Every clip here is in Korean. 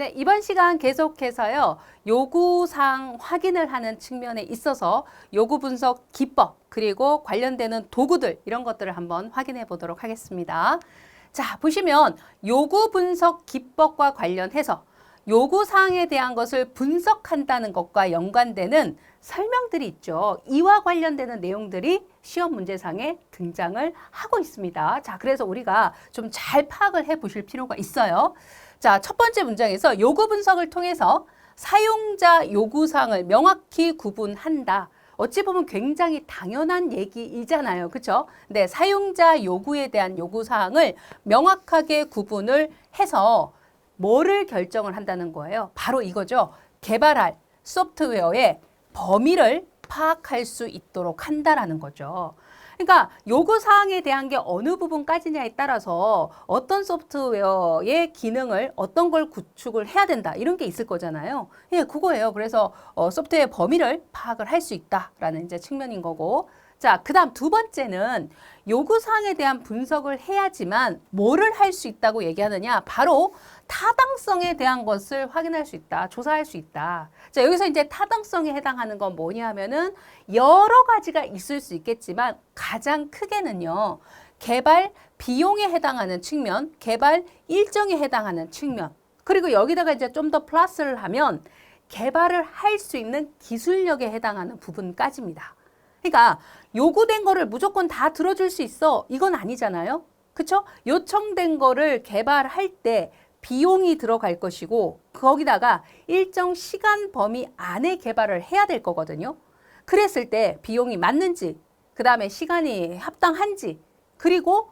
네, 이번 시간 계속해서요. 요구사항 확인을 하는 측면에 있어서 요구 분석 기법 그리고 관련되는 도구들 이런 것들을 한번 확인해 보도록 하겠습니다. 자, 보시면 요구 분석 기법과 관련해서 요구사항에 대한 것을 분석한다는 것과 연관되는 설명들이 있죠. 이와 관련되는 내용들이 시험 문제상에 등장을 하고 있습니다. 자, 그래서 우리가 좀 잘 파악을 해 보실 필요가 있어요. 자, 첫 번째 문장에서 요구 분석을 통해서 사용자 요구사항을 명확히 구분한다. 어찌 보면 굉장히 당연한 얘기이잖아요. 그렇죠? 네, 사용자 요구에 대한 요구사항을 명확하게 구분을 해서 뭐를 결정을 한다는 거예요? 바로 이거죠. 개발할 소프트웨어의 범위를 파악할 수 있도록 한다라는 거죠. 그러니까 요구사항에 대한 게 어느 부분까지냐에 따라서 어떤 소프트웨어의 기능을 어떤 걸 구축을 해야 된다 이런 게 있을 거잖아요. 예, 그거예요. 그래서 소프트웨어 범위를 파악을 할 수 있다라는 이제 측면인 거고. 자, 그다음 두 번째는 요구사항에 대한 분석을 해야지만 뭐를 할 수 있다고 얘기하느냐? 바로 타당성에 대한 것을 확인할 수 있다, 조사할 수 있다. 자, 여기서 이제 타당성에 해당하는 건 뭐냐 하면은 여러 가지가 있을 수 있겠지만 가장 크게는요, 개발 비용에 해당하는 측면, 개발 일정에 해당하는 측면, 그리고 여기다가 이제 좀 더 플러스를 하면 개발을 할 수 있는 기술력에 해당하는 부분까지입니다. 그러니까 요구된 거를 무조건 다 들어줄 수 있어. 이건 아니잖아요. 그쵸? 요청된 거를 개발할 때 비용이 들어갈 것이고 거기다가 일정 시간 범위 안에 개발을 해야 될 거거든요. 그랬을 때 비용이 맞는지, 그 다음에 시간이 합당한지, 그리고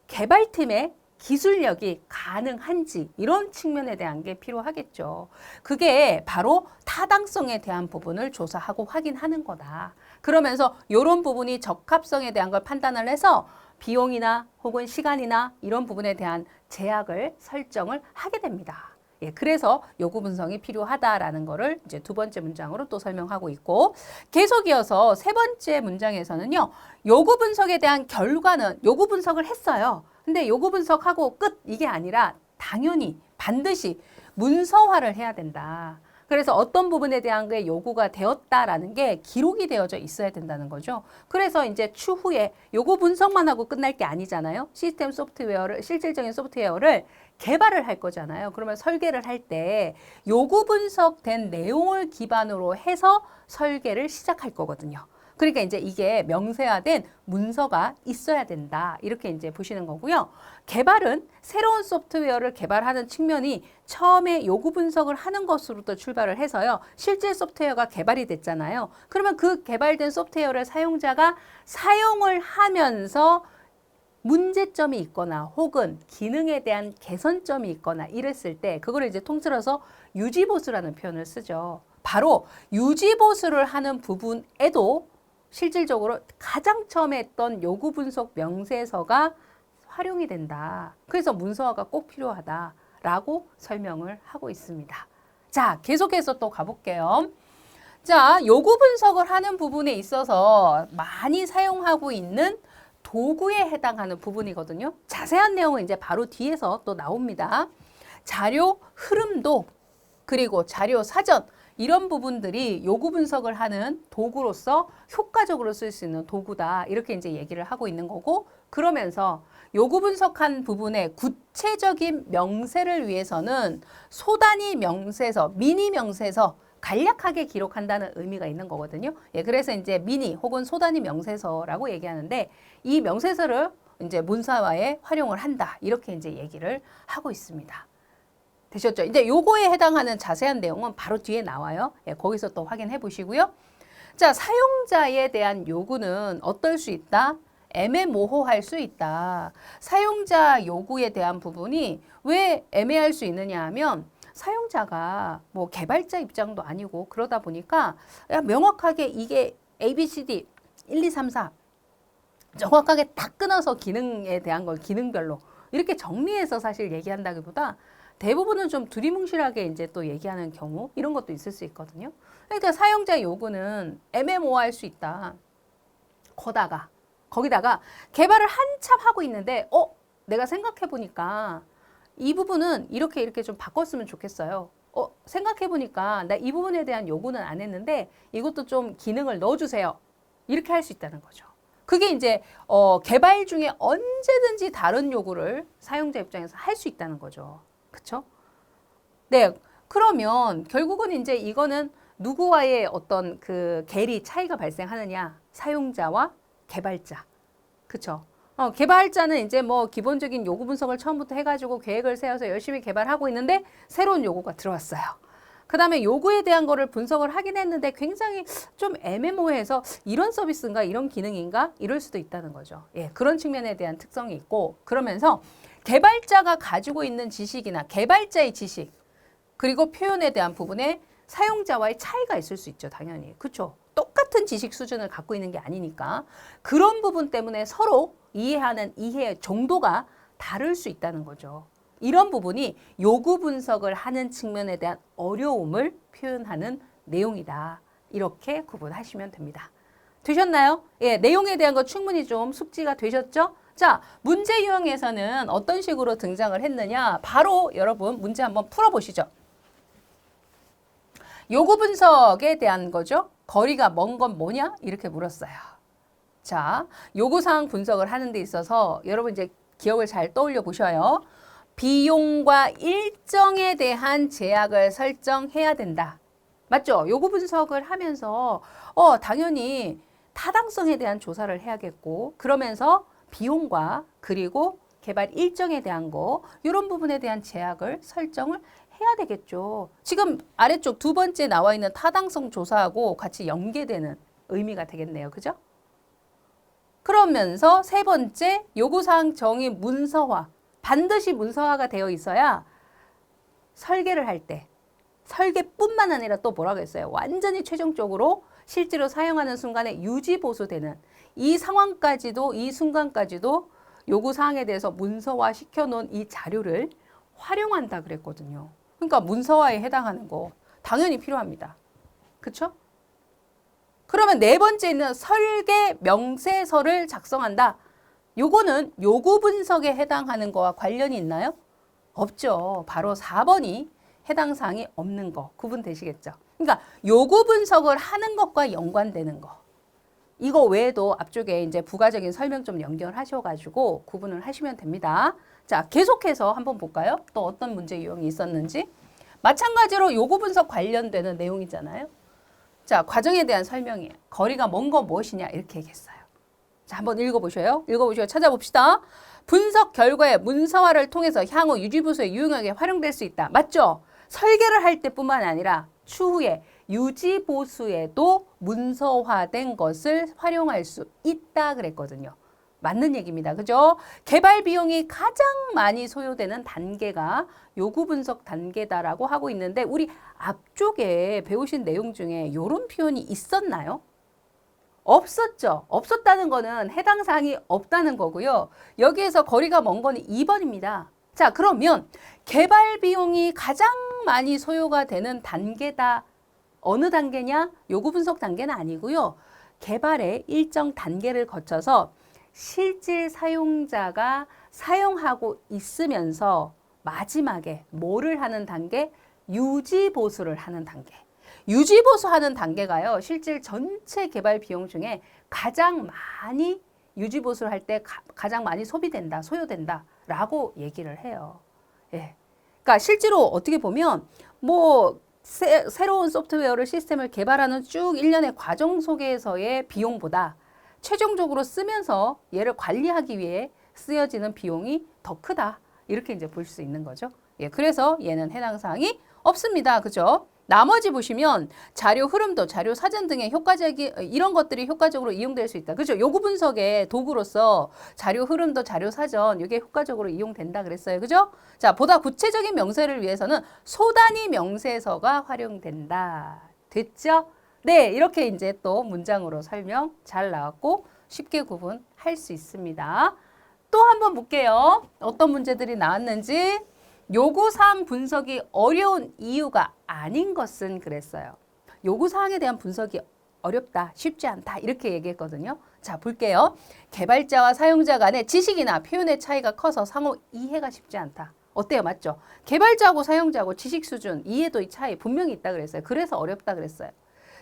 개발팀의 기술력이 가능한지 이런 측면에 대한 게 필요하겠죠. 그게 바로 타당성에 대한 부분을 조사하고 확인하는 거다. 그러면서 이런 부분이 적합성에 대한 걸 판단을 해서 비용이나 혹은 시간이나 이런 부분에 대한 제약을 설정을 하게 됩니다. 예, 그래서 요구 분석이 필요하다라는 거를 이제 두 번째 문장으로 또 설명하고 있고, 계속 이어서 세 번째 문장에서는요, 요구 분석에 대한 결과는 요구 분석을 했어요. 근데 요구 분석하고 끝 이게 아니라 당연히 반드시 문서화를 해야 된다. 그래서 어떤 부분에 대한 게 요구가 되었다라는 게 기록이 되어져 있어야 된다는 거죠. 그래서 이제 추후에 요구 분석만 하고 끝날 게 아니잖아요. 시스템 소프트웨어를, 실질적인 소프트웨어를 개발을 할 거잖아요. 그러면 설계를 할 때 요구 분석된 내용을 기반으로 해서 설계를 시작할 거거든요. 그러니까 이제 이게 명세화된 문서가 있어야 된다. 이렇게 이제 보시는 거고요. 개발은 새로운 소프트웨어를 개발하는 측면이 처음에 요구 분석을 하는 것으로부터 출발을 해서요. 실제 소프트웨어가 개발이 됐잖아요. 그러면 그 개발된 소프트웨어를 사용자가 사용을 하면서 문제점이 있거나 혹은 기능에 대한 개선점이 있거나 이랬을 때 그걸 이제 통틀어서 유지보수라는 표현을 쓰죠. 바로 유지보수를 하는 부분에도 실질적으로 가장 처음에 했던 요구 분석 명세서가 활용이 된다. 그래서 문서화가 꼭 필요하다라고 설명을 하고 있습니다. 자, 계속해서 또 가볼게요. 자, 요구 분석을 하는 부분에 있어서 많이 사용하고 있는 도구에 해당하는 부분이거든요. 자세한 내용은 이제 바로 뒤에서 또 나옵니다. 자료 흐름도 그리고 자료 사전 이런 부분들이 요구 분석을 하는 도구로서 효과적으로 쓸 수 있는 도구다. 이렇게 이제 얘기를 하고 있는 거고, 그러면서 요구 분석한 부분의 구체적인 명세를 위해서는 소단위 명세서, 미니 명세서 간략하게 기록한다는 의미가 있는 거거든요. 예, 그래서 이제 미니 혹은 소단위 명세서라고 얘기하는데 이 명세서를 이제 문서화에 활용을 한다. 이렇게 이제 얘기를 하고 있습니다. 되셨죠? 이제 요거에 해당하는 자세한 내용은 바로 뒤에 나와요. 예, 거기서 또 확인해 보시고요. 자, 사용자에 대한 요구는 어떨 수 있다? 애매모호할 수 있다. 사용자 요구에 대한 부분이 왜 애매할 수 있느냐 하면 사용자가 뭐 개발자 입장도 아니고 그러다 보니까 명확하게 이게 ABCD 1, 2, 3, 4 정확하게 딱 끊어서 기능에 대한 걸 기능별로 이렇게 정리해서 사실 얘기한다기보다 대부분은 좀 두리뭉실하게 이제 또 얘기하는 경우 이런 것도 있을 수 있거든요. 그러니까 사용자 요구는 애매모호할 수 있다. 거기다가 개발을 한참 하고 있는데 내가 생각해 보니까 이 부분은 이렇게 좀 바꿨으면 좋겠어요. 생각해보니까 나 이 부분에 대한 요구는 안 했는데 이것도 좀 기능을 넣어주세요. 이렇게 할 수 있다는 거죠. 그게 이제 개발 중에 언제든지 다른 요구를 사용자 입장에서 할 수 있다는 거죠. 그쵸? 네. 그러면 결국은 이제 이거는 누구와의 어떤 그 괴리 차이가 발생하느냐? 사용자와 개발자. 그쵸? 개발자는 이제 뭐 기본적인 요구 분석을 처음부터 해가지고 계획을 세워서 열심히 개발하고 있는데 새로운 요구가 들어왔어요. 그 다음에 요구에 대한 거를 분석을 하긴 했는데 굉장히 좀 애매모호해서 이런 서비스인가 이런 기능인가 이럴 수도 있다는 거죠. 예, 그런 측면에 대한 특성이 있고 그러면서 개발자가 가지고 있는 지식이나 개발자의 지식 그리고 표현에 대한 부분에 사용자와의 차이가 있을 수 있죠. 당연히. 그렇죠. 똑같은 지식 수준을 갖고 있는 게 아니니까 그런 부분 때문에 서로 이해하는 이해 정도가 다를 수 있다는 거죠. 이런 부분이 요구 분석을 하는 측면에 대한 어려움을 표현하는 내용이다. 이렇게 구분하시면 됩니다. 되셨나요? 예, 내용에 대한 거 충분히 좀 숙지가 되셨죠? 자, 문제 유형에서는 어떤 식으로 등장을 했느냐? 바로 여러분 문제 한번 풀어보시죠. 요구 분석에 대한 거죠. 거리가 먼 건 뭐냐? 이렇게 물었어요. 자, 요구사항 분석을 하는 데 있어서 여러분 이제 기억을 잘 떠올려 보셔요. 비용과 일정에 대한 제약을 설정해야 된다. 맞죠? 요구 분석을 하면서 당연히 타당성에 대한 조사를 해야겠고 그러면서 비용과 그리고 개발 일정에 대한 거 이런 부분에 대한 제약을 설정을 해야 되겠죠. 지금 아래쪽 두 번째 나와 있는 타당성 조사하고 같이 연계되는 의미가 되겠네요. 그죠? 그러면서 세 번째 요구사항 정의 문서화. 반드시 문서화가 되어 있어야 설계를 할 때 설계뿐만 아니라 또 뭐라고 했어요? 완전히 최종적으로 실제로 사용하는 순간에 유지 보수되는 이 상황까지도 이 순간까지도 요구사항에 대해서 문서화 시켜놓은 이 자료를 활용한다 그랬거든요. 그러니까 문서화에 해당하는 거 당연히 필요합니다. 그렇죠? 그러면 네 번째는 설계 명세서를 작성한다. 요거는 요구 분석에 해당하는 거와 관련이 있나요? 없죠. 바로 4번이 해당 사항이 없는 거 구분되시겠죠? 그러니까 요구 분석을 하는 것과 연관되는 거. 이거 외에도 앞쪽에 이제 부가적인 설명 좀 연결하셔가지고 구분을 하시면 됩니다. 자, 계속해서 한번 볼까요? 또 어떤 문제 유형이 있었는지. 마찬가지로 요구 분석 관련되는 내용이잖아요. 자, 과정에 대한 설명이에요. 거리가 먼 건 무엇이냐 이렇게 얘기했어요. 자, 한번 읽어보셔요. 읽어보시고 찾아봅시다. 분석 결과에 문서화를 통해서 향후 유지보수에 유용하게 활용될 수 있다. 맞죠? 설계를 할 때뿐만 아니라 추후에 유지보수에도 문서화된 것을 활용할 수 있다 그랬거든요. 맞는 얘기입니다. 그죠? 개발 비용이 가장 많이 소요되는 단계가 요구 분석 단계다라고 하고 있는데 우리 앞쪽에 배우신 내용 중에 이런 표현이 있었나요? 없었죠. 없었다는 거는 해당 사항이 없다는 거고요. 여기에서 거리가 먼 거는 2번입니다. 자, 그러면 개발 비용이 가장 많이 소요가 되는 단계다. 어느 단계냐? 요구 분석 단계는 아니고요. 개발의 일정 단계를 거쳐서 실제 사용자가 사용하고 있으면서 마지막에 뭐를 하는 단계? 유지 보수를 하는 단계. 유지 보수하는 단계가요. 실제 전체 개발 비용 중에 가장 많이 유지 보수를 할 때 가장 많이 소비된다, 소요된다라고 얘기를 해요. 예. 그러니까 실제로 어떻게 보면 뭐 새로운 소프트웨어를 시스템을 개발하는 쭉 일련의 과정 속에서의 비용보다 최종적으로 쓰면서 얘를 관리하기 위해 쓰여지는 비용이 더 크다. 이렇게 이제 볼 수 있는 거죠. 예, 그래서 얘는 해당 사항이 없습니다. 그죠? 나머지 보시면 자료 흐름도 자료 사전 등의 효과적인 이런 것들이 효과적으로 이용될 수 있다. 그죠? 요구 분석의 도구로서 자료 흐름도 자료 사전 이게 효과적으로 이용된다 그랬어요. 그죠? 자, 보다 구체적인 명세를 위해서는 소단위 명세서가 활용된다. 됐죠? 네, 이렇게 이제 또 문장으로 설명 잘 나왔고 쉽게 구분할 수 있습니다. 또 한번 볼게요. 어떤 문제들이 나왔는지. 요구사항 분석이 어려운 이유가 아닌 것은 그랬어요. 요구사항에 대한 분석이 어렵다, 쉽지 않다 이렇게 얘기했거든요. 자, 볼게요. 개발자와 사용자 간의 지식이나 표현의 차이가 커서 상호 이해가 쉽지 않다. 어때요? 맞죠? 개발자하고 사용자하고 지식 수준, 이해도의 차이 분명히 있다 그랬어요. 그래서 어렵다 그랬어요.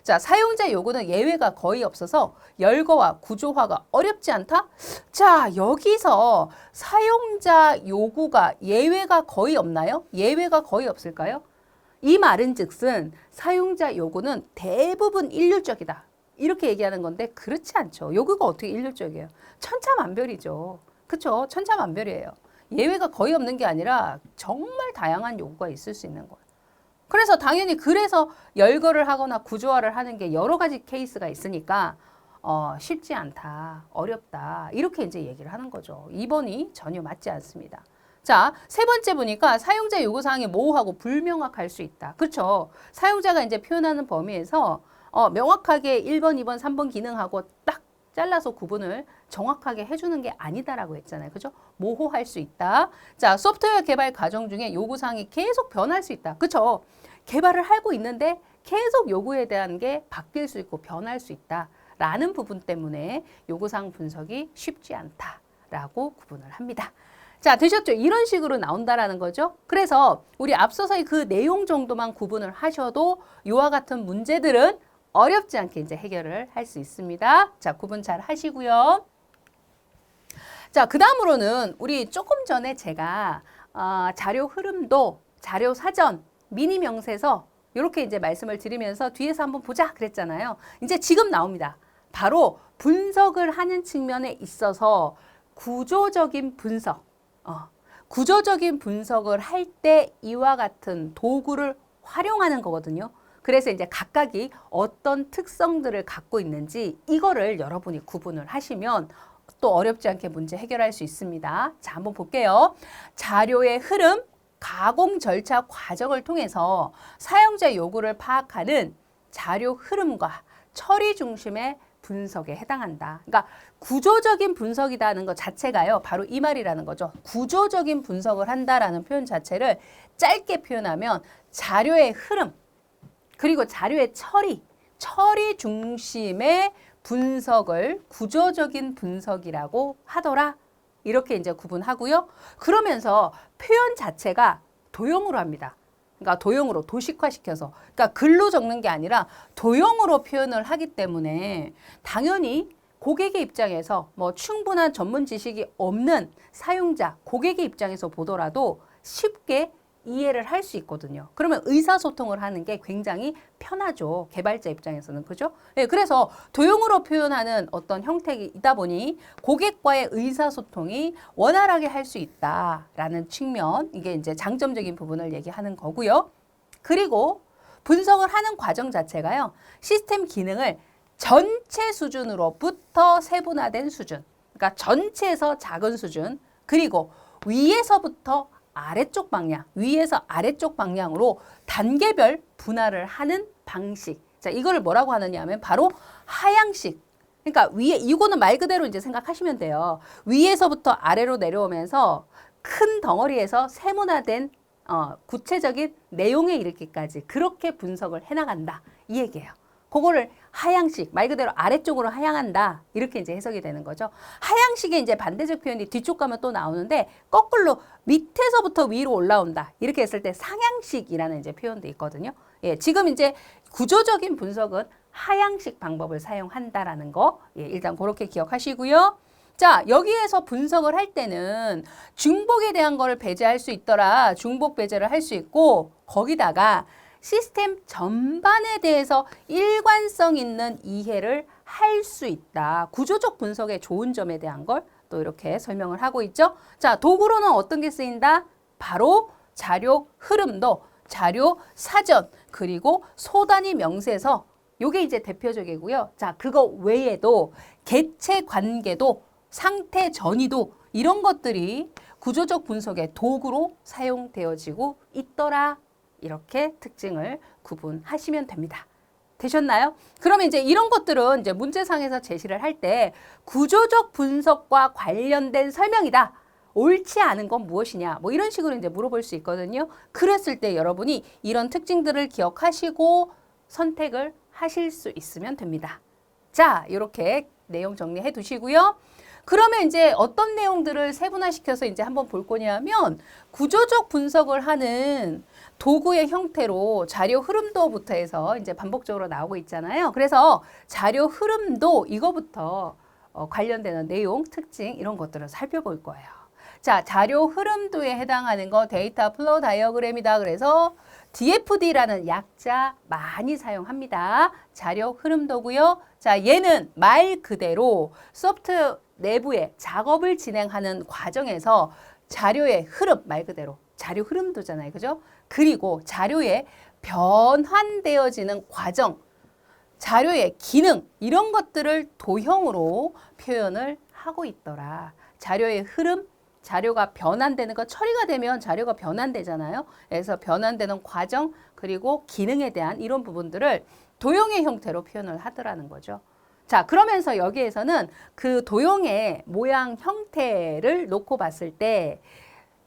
자, 사용자 요구는 예외가 거의 없어서 열거와 구조화가 어렵지 않다? 자, 여기서 사용자 요구가 예외가 거의 없나요? 예외가 거의 없을까요? 이 말은 즉슨 사용자 요구는 대부분 일률적이다. 이렇게 얘기하는 건데 그렇지 않죠. 요구가 어떻게 일률적이에요? 천차만별이죠. 그렇죠? 천차만별이에요. 예외가 거의 없는 게 아니라 정말 다양한 요구가 있을 수 있는 거예요. 그래서 당연히 그래서 열거를 하거나 구조화를 하는 게 여러 가지 케이스가 있으니까 쉽지 않다, 어렵다 이렇게 이제 얘기를 하는 거죠. 2번이 전혀 맞지 않습니다. 자, 세 번째 보니까 사용자 요구사항이 모호하고 불명확할 수 있다. 그렇죠. 사용자가 이제 표현하는 범위에서 명확하게 1번, 2번, 3번 기능하고 딱 잘라서 구분을 정확하게 해주는 게 아니다라고 했잖아요. 그죠? 모호할 수 있다. 자, 소프트웨어 개발 과정 중에 요구사항이 계속 변할 수 있다. 그죠? 개발을 하고 있는데 계속 요구에 대한 게 바뀔 수 있고 변할 수 있다라는 부분 때문에 요구사항 분석이 쉽지 않다라고 구분을 합니다. 자, 되셨죠? 이런 식으로 나온다라는 거죠. 그래서 우리 앞서서의 그 내용 정도만 구분을 하셔도 이와 같은 문제들은 어렵지 않게 이제 해결을 할 수 있습니다. 자, 구분 잘 하시고요. 자, 그 다음으로는 우리 조금 전에 제가 자료 흐름도 자료 사전 미니 명세서 이렇게 이제 말씀을 드리면서 뒤에서 한번 보자 그랬잖아요. 이제 지금 나옵니다. 바로 분석을 하는 측면에 있어서 구조적인 분석, 구조적인 분석을 할 때 이와 같은 도구를 활용하는 거거든요. 그래서 이제 각각이 어떤 특성들을 갖고 있는지 이거를 여러분이 구분을 하시면 또 어렵지 않게 문제 해결할 수 있습니다. 자, 한번 볼게요. 자료의 흐름, 가공 절차 과정을 통해서 사용자 요구를 파악하는 자료 흐름과 처리 중심의 분석에 해당한다. 그러니까 구조적인 분석이라는 것 자체가요. 바로 이 말이라는 거죠. 구조적인 분석을 한다라는 표현 자체를 짧게 표현하면 자료의 흐름, 그리고 자료의 처리 중심의 분석을 구조적인 분석이라고 하더라. 이렇게 이제 구분하고요. 그러면서 표현 자체가 도형으로 합니다. 그러니까 도형으로 도식화시켜서, 그러니까 글로 적는 게 아니라 도형으로 표현을 하기 때문에 당연히 고객의 입장에서 뭐 충분한 전문 지식이 없는 사용자, 고객의 입장에서 보더라도 쉽게 이해를 할 수 있거든요. 그러면 의사소통을 하는 게 굉장히 편하죠. 개발자 입장에서는. 그죠? 네, 그래서 도형으로 표현하는 어떤 형태이다 보니 고객과의 의사소통이 원활하게 할 수 있다라는 측면, 이게 이제 장점적인 부분을 얘기하는 거고요. 그리고 분석을 하는 과정 자체가요. 시스템 기능을 전체 수준으로부터 세분화된 수준, 그러니까 전체에서 작은 수준, 그리고 위에서부터 아래쪽 방향, 위에서 아래쪽 방향으로 단계별 분할을 하는 방식. 자, 이거를 뭐라고 하느냐 하면 바로 하향식. 그러니까 위에, 이거는 말 그대로 이제 생각하시면 돼요. 위에서부터 아래로 내려오면서 큰 덩어리에서 세분화된 구체적인 내용에 이르기까지 그렇게 분석을 해나간다. 이 얘기예요. 그거를 하향식, 말 그대로 아래쪽으로 하향한다. 이렇게 이제 해석이 되는 거죠. 하향식의 이제 반대적 표현이 뒤쪽 가면 또 나오는데 거꾸로 밑에서부터 위로 올라온다. 이렇게 했을 때 상향식이라는 이제 표현도 있거든요. 예, 지금 이제 구조적인 분석은 하향식 방법을 사용한다라는 거. 예, 일단 그렇게 기억하시고요. 자, 여기에서 분석을 할 때는 중복에 대한 거를 배제할 수 있더라. 중복 배제를 할 수 있고 거기다가 시스템 전반에 대해서 일관성 있는 이해를 할 수 있다. 구조적 분석의 좋은 점에 대한 걸 또 이렇게 설명을 하고 있죠. 자, 도구로는 어떤 게 쓰인다? 바로 자료 흐름도, 자료 사전, 그리고 소단위 명세서, 요게 이제 대표적이고요. 자, 그거 외에도 객체 관계도, 상태 전이도 이런 것들이 구조적 분석의 도구로 사용되어지고 있더라. 이렇게 특징을 구분하시면 됩니다. 되셨나요? 그러면 이제 이런 것들은 이제 문제상에서 제시를 할 때 구조적 분석과 관련된 설명이다. 옳지 않은 건 무엇이냐? 뭐 이런 식으로 이제 물어볼 수 있거든요. 그랬을 때 여러분이 이런 특징들을 기억하시고 선택을 하실 수 있으면 됩니다. 자, 이렇게 내용 정리해 두시고요. 그러면 이제 어떤 내용들을 세분화시켜서 이제 한번 볼 거냐면 구조적 분석을 하는 도구의 형태로 자료 흐름도부터 해서 이제 반복적으로 나오고 있잖아요. 그래서 자료 흐름도 이거부터 관련되는 내용, 특징 이런 것들을 살펴볼 거예요. 자, 자료 흐름도에 해당하는 거 데이터 플로우 다이어그램이다. 그래서 DFD라는 약자 많이 사용합니다. 자료 흐름도고요. 자, 얘는 말 그대로 소프트 내부에 작업을 진행하는 과정에서 자료의 흐름, 말 그대로 자료 흐름도잖아요. 그죠? 그리고 자료에 변환되어지는 과정, 자료의 기능 이런 것들을 도형으로 표현을 하고 있더라. 자료의 흐름, 자료가 변환되는 거, 처리가 되면 자료가 변환되잖아요. 그래서 변환되는 과정 그리고 기능에 대한 이런 부분들을 도형의 형태로 표현을 하더라는 거죠. 자, 그러면서 여기에서는 그 도형의 모양 형태를 놓고 봤을 때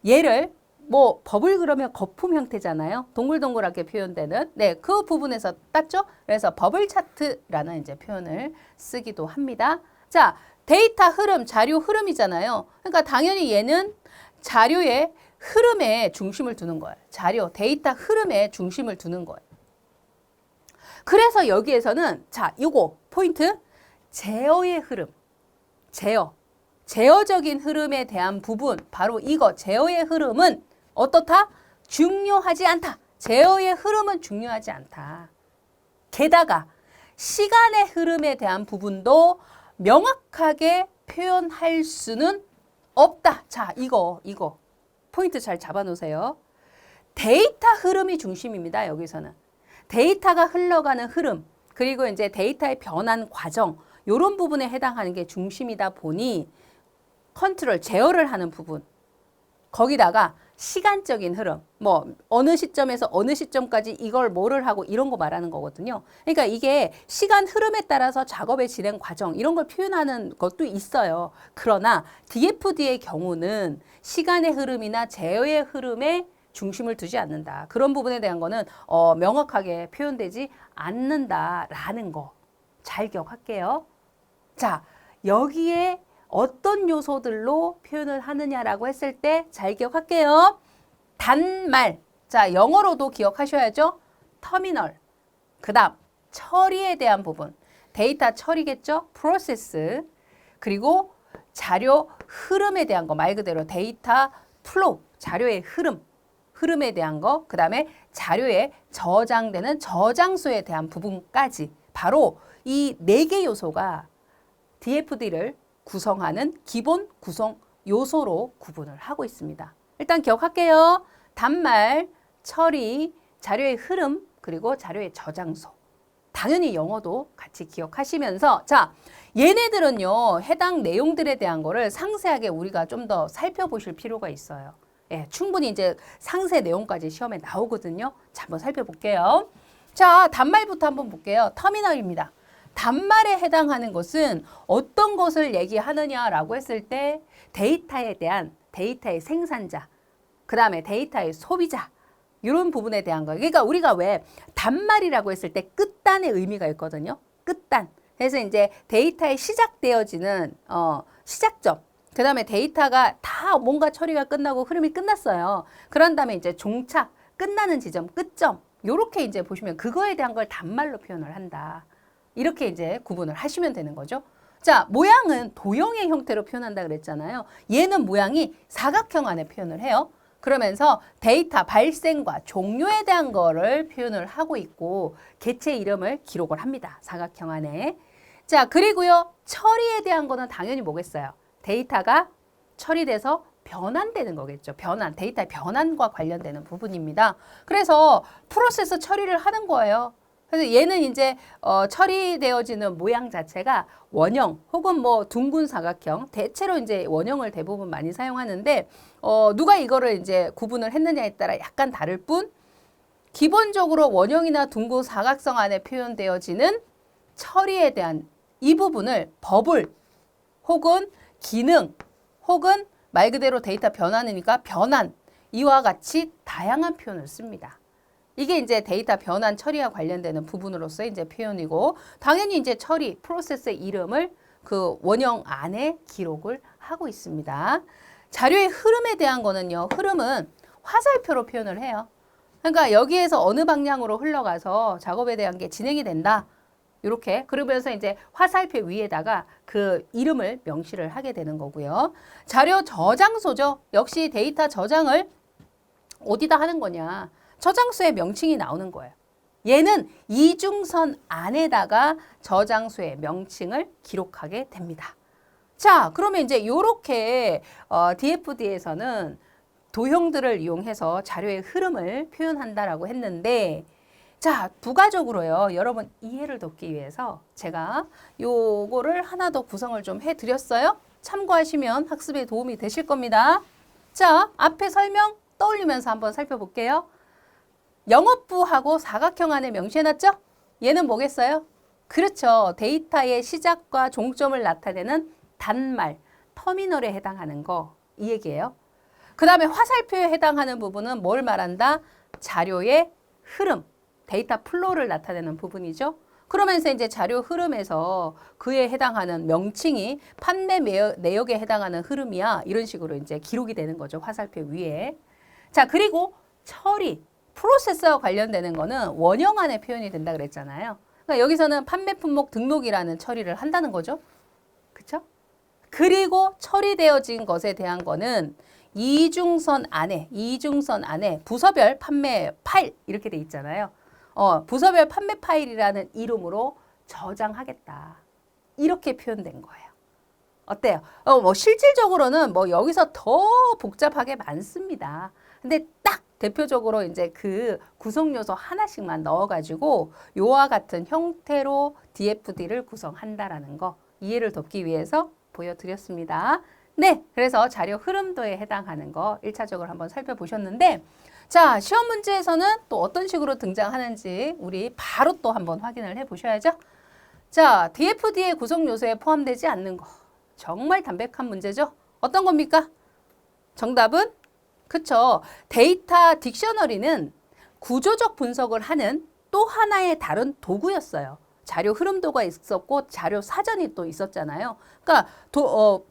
얘를 뭐 버블 그러면 거품 형태잖아요. 동글동글하게 표현되는 그 부분에서 땄죠. 그래서 버블 차트라는 이제 표현을 쓰기도 합니다. 자, 데이터 흐름, 자료 흐름이잖아요. 그러니까 당연히 얘는 자료의 흐름에 중심을 두는 거예요. 자료, 데이터 흐름에 중심을 두는 거예요. 그래서 여기에서는 자, 요거 포인트 제어의 흐름, 제어적인 흐름에 대한 부분, 바로 이거 제어의 흐름은 어떻다? 중요하지 않다. 제어의 흐름은 중요하지 않다. 게다가 시간의 흐름에 대한 부분도 명확하게 표현할 수는 없다. 자, 이거 포인트 잘 잡아놓으세요. 데이터 흐름이 중심입니다. 여기서는 데이터가 흘러가는 흐름 그리고 이제 데이터의 변환 과정 이런 부분에 해당하는 게 중심이다 보니 컨트롤 제어를 하는 부분 거기다가 시간적인 흐름 뭐 어느 시점에서 어느 시점까지 이걸 뭐를 하고 이런 거 말하는 거거든요. 그러니까 이게 시간 흐름에 따라서 작업의 진행 과정 이런 걸 표현하는 것도 있어요. 그러나 DFD의 경우는 시간의 흐름이나 제어의 흐름에 중심을 두지 않는다. 그런 부분에 대한 거는 명확하게 표현되지 않는다라는 거 잘 기억할게요. 자, 여기에 어떤 요소들로 표현을 하느냐라고 했을 때 잘 기억할게요. 단말, 자 영어로도 기억하셔야죠. 터미널, 그 다음 처리에 대한 부분, 데이터 처리겠죠. 프로세스, 그리고 자료 흐름에 대한 거 말 그대로 데이터 플로우, 자료의 흐름에 대한 거, 그 다음에 자료에 저장되는 저장소에 대한 부분까지 바로 이 4개 요소가 DFD를 구성하는 기본 구성 요소로 구분을 하고 있습니다. 일단 기억할게요. 단말, 처리, 자료의 흐름, 그리고 자료의 저장소. 당연히 영어도 같이 기억하시면서 자, 얘네들은요. 해당 내용들에 대한 거를 상세하게 우리가 좀 더 살펴보실 필요가 있어요. 예, 충분히 이제 상세 내용까지 시험에 나오거든요. 자, 한번 살펴볼게요. 자, 단말부터 한번 볼게요. 터미널입니다. 단말에 해당하는 것은 어떤 것을 얘기하느냐라고 했을 때 데이터에 대한 데이터의 생산자, 그 다음에 데이터의 소비자 이런 부분에 대한 거예요. 그러니까 우리가 왜 단말이라고 했을 때 끝단의 의미가 있거든요. 끝단. 그래서 이제 데이터에 시작되어지는 시작점. 그 다음에 데이터가 다 뭔가 처리가 끝나고 흐름이 끝났어요. 그런 다음에 이제 종착, 끝나는 지점, 끝점. 요렇게 이제 보시면 그거에 대한 걸 단말로 표현을 한다. 이렇게 이제 구분을 하시면 되는 거죠. 자, 모양은 도형의 형태로 표현한다 그랬잖아요. 얘는 모양이 사각형 안에 표현을 해요. 그러면서 데이터 발생과 종료에 대한 거를 표현을 하고 있고 개체 이름을 기록을 합니다. 사각형 안에. 자, 그리고요. 처리에 대한 거는 당연히 뭐겠어요? 데이터가 처리돼서 변환되는 거겠죠. 변환, 데이터의 변환과 관련되는 부분입니다. 그래서 프로세스 처리를 하는 거예요. 그래서 얘는 이제 처리되어지는 모양 자체가 원형 혹은 뭐 둥근 사각형, 대체로 이제 원형을 대부분 많이 사용하는데 누가 이거를 이제 구분을 했느냐에 따라 약간 다를 뿐 기본적으로 원형이나 둥근 사각형 안에 표현되어지는 처리에 대한 이 부분을 버블 혹은 기능 혹은 말 그대로 데이터 변환이니까 변환 이와 같이 다양한 표현을 씁니다. 이게 이제 데이터 변환 처리와 관련되는 부분으로서 이제 표현이고 당연히 이제 처리 프로세스의 이름을 그 원형 안에 기록을 하고 있습니다. 자료의 흐름에 대한 거는요. 흐름은 화살표로 표현을 해요. 그러니까 여기에서 어느 방향으로 흘러가서 작업에 대한 게 진행이 된다. 이렇게 그러면서 이제 화살표 위에다가 그 이름을 명시를 하게 되는 거고요. 자료 저장소죠. 역시 데이터 저장을 어디다 하는 거냐. 저장소에 명칭이 나오는 거예요. 얘는 이중선 안에다가 저장소의 명칭을 기록하게 됩니다. 자, 그러면 이제 이렇게 DFD에서는 도형들을 이용해서 자료의 흐름을 표현한다라고 했는데, 자, 부가적으로요. 여러분 이해를 돕기 위해서 제가 요거를 하나 더 구성을 좀 해드렸어요. 참고하시면 학습에 도움이 되실 겁니다. 자, 앞에 설명 떠올리면서 한번 살펴볼게요. 영업부하고 사각형 안에 명시해놨죠? 얘는 뭐겠어요? 그렇죠. 데이터의 시작과 종점을 나타내는 단말, 터미널에 해당하는 거, 이 얘기예요. 그 다음에 화살표에 해당하는 부분은 뭘 말한다? 자료의 흐름, 데이터 플로우를 나타내는 부분이죠. 그러면서 이제 자료 흐름에서 그에 해당하는 명칭이 판매 내역에 해당하는 흐름이야. 이런 식으로 이제 기록이 되는 거죠. 화살표 위에. 자, 그리고 처리, 프로세스와 관련되는 거는 원형 안에 표현이 된다 그랬잖아요. 그러니까 여기서는 판매 품목 등록이라는 처리를 한다는 거죠. 그렇죠? 그리고 처리되어진 것에 대한 거는 이중선 안에 부서별 판매 파일 이렇게 돼 있잖아요. 부서별 판매 파일이라는 이름으로 저장하겠다. 이렇게 표현된 거예요. 어때요? 뭐 실질적으로는 뭐 여기서 더 복잡하게 많습니다. 근데 딱 대표적으로 이제 그 구성 요소 하나씩만 넣어가지고 요와 같은 형태로 DFD를 구성한다라는 거 이해를 돕기 위해서 보여드렸습니다. 네, 그래서 자료 흐름도에 해당하는 거 1차적으로 한번 살펴보셨는데, 자, 시험 문제에서는 또 어떤 식으로 등장하는지 우리 바로 또 한번 확인을 해보셔야죠. 자, DFD의 구성 요소에 포함되지 않는 거. 정말 담백한 문제죠. 어떤 겁니까? 정답은? 그쵸. 데이터 딕셔너리는 구조적 분석을 하는 또 하나의 다른 도구였어요. 자료 흐름도가 있었고 자료 사전이 또 있었잖아요. 그러니까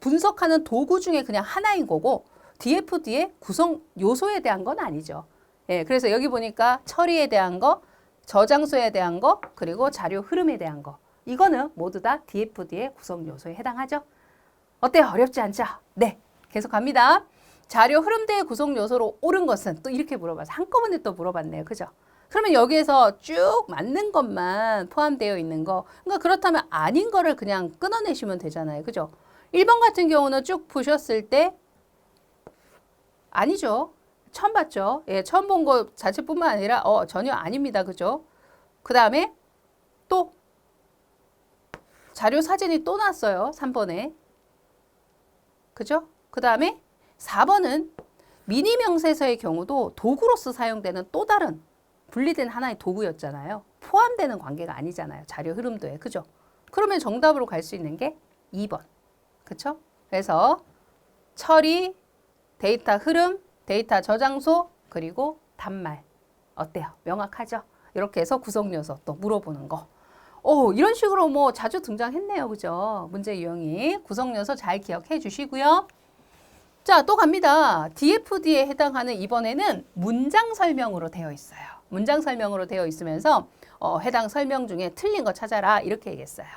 분석하는 도구 중에 그냥 하나인 거고 DFD의 구성 요소에 대한 건 아니죠. 예, 그래서 여기 보니까 처리에 대한 거, 저장소에 대한 거, 그리고 자료 흐름에 대한 거. 이거는 모두 다 DFD의 구성 요소에 해당하죠. 어때요? 어렵지 않죠? 네, 계속 갑니다. 자료 흐름대의 구성 요소로 옳은 것은 또 이렇게 물어봐서 한꺼번에 또 물어봤네요. 그죠? 그러면 여기에서 쭉 맞는 것만 포함되어 있는 거. 그러니까 그렇다면 아닌 거를 그냥 끊어내시면 되잖아요. 그죠? 1번 같은 경우는 쭉 보셨을 때 아니죠. 처음 봤죠. 예, 처음 본 거 자체뿐만 아니라 전혀 아닙니다. 그죠? 그 다음에 또 자료 사진이 또 났어요. 3번에. 그죠? 그 다음에 4번은 미니 명세서의 경우도 도구로서 사용되는 또 다른 분리된 하나의 도구였잖아요. 포함되는 관계가 아니잖아요. 자료 흐름도에. 그죠? 그러면 정답으로 갈 수 있는 게 2번. 그쵸? 그래서 처리, 데이터 흐름, 데이터 저장소, 그리고 단말. 어때요? 명확하죠? 이렇게 해서 구성 요소 또 물어보는 거. 이런 식으로 뭐 자주 등장했네요. 그죠? 문제 유형이. 구성 요소 잘 기억해 주시고요. 자, 또 갑니다. DFD에 해당하는 이번에는 문장 설명으로 되어 있어요. 문장 설명으로 되어 있으면서 해당 설명 중에 틀린 거 찾아라 이렇게 얘기했어요.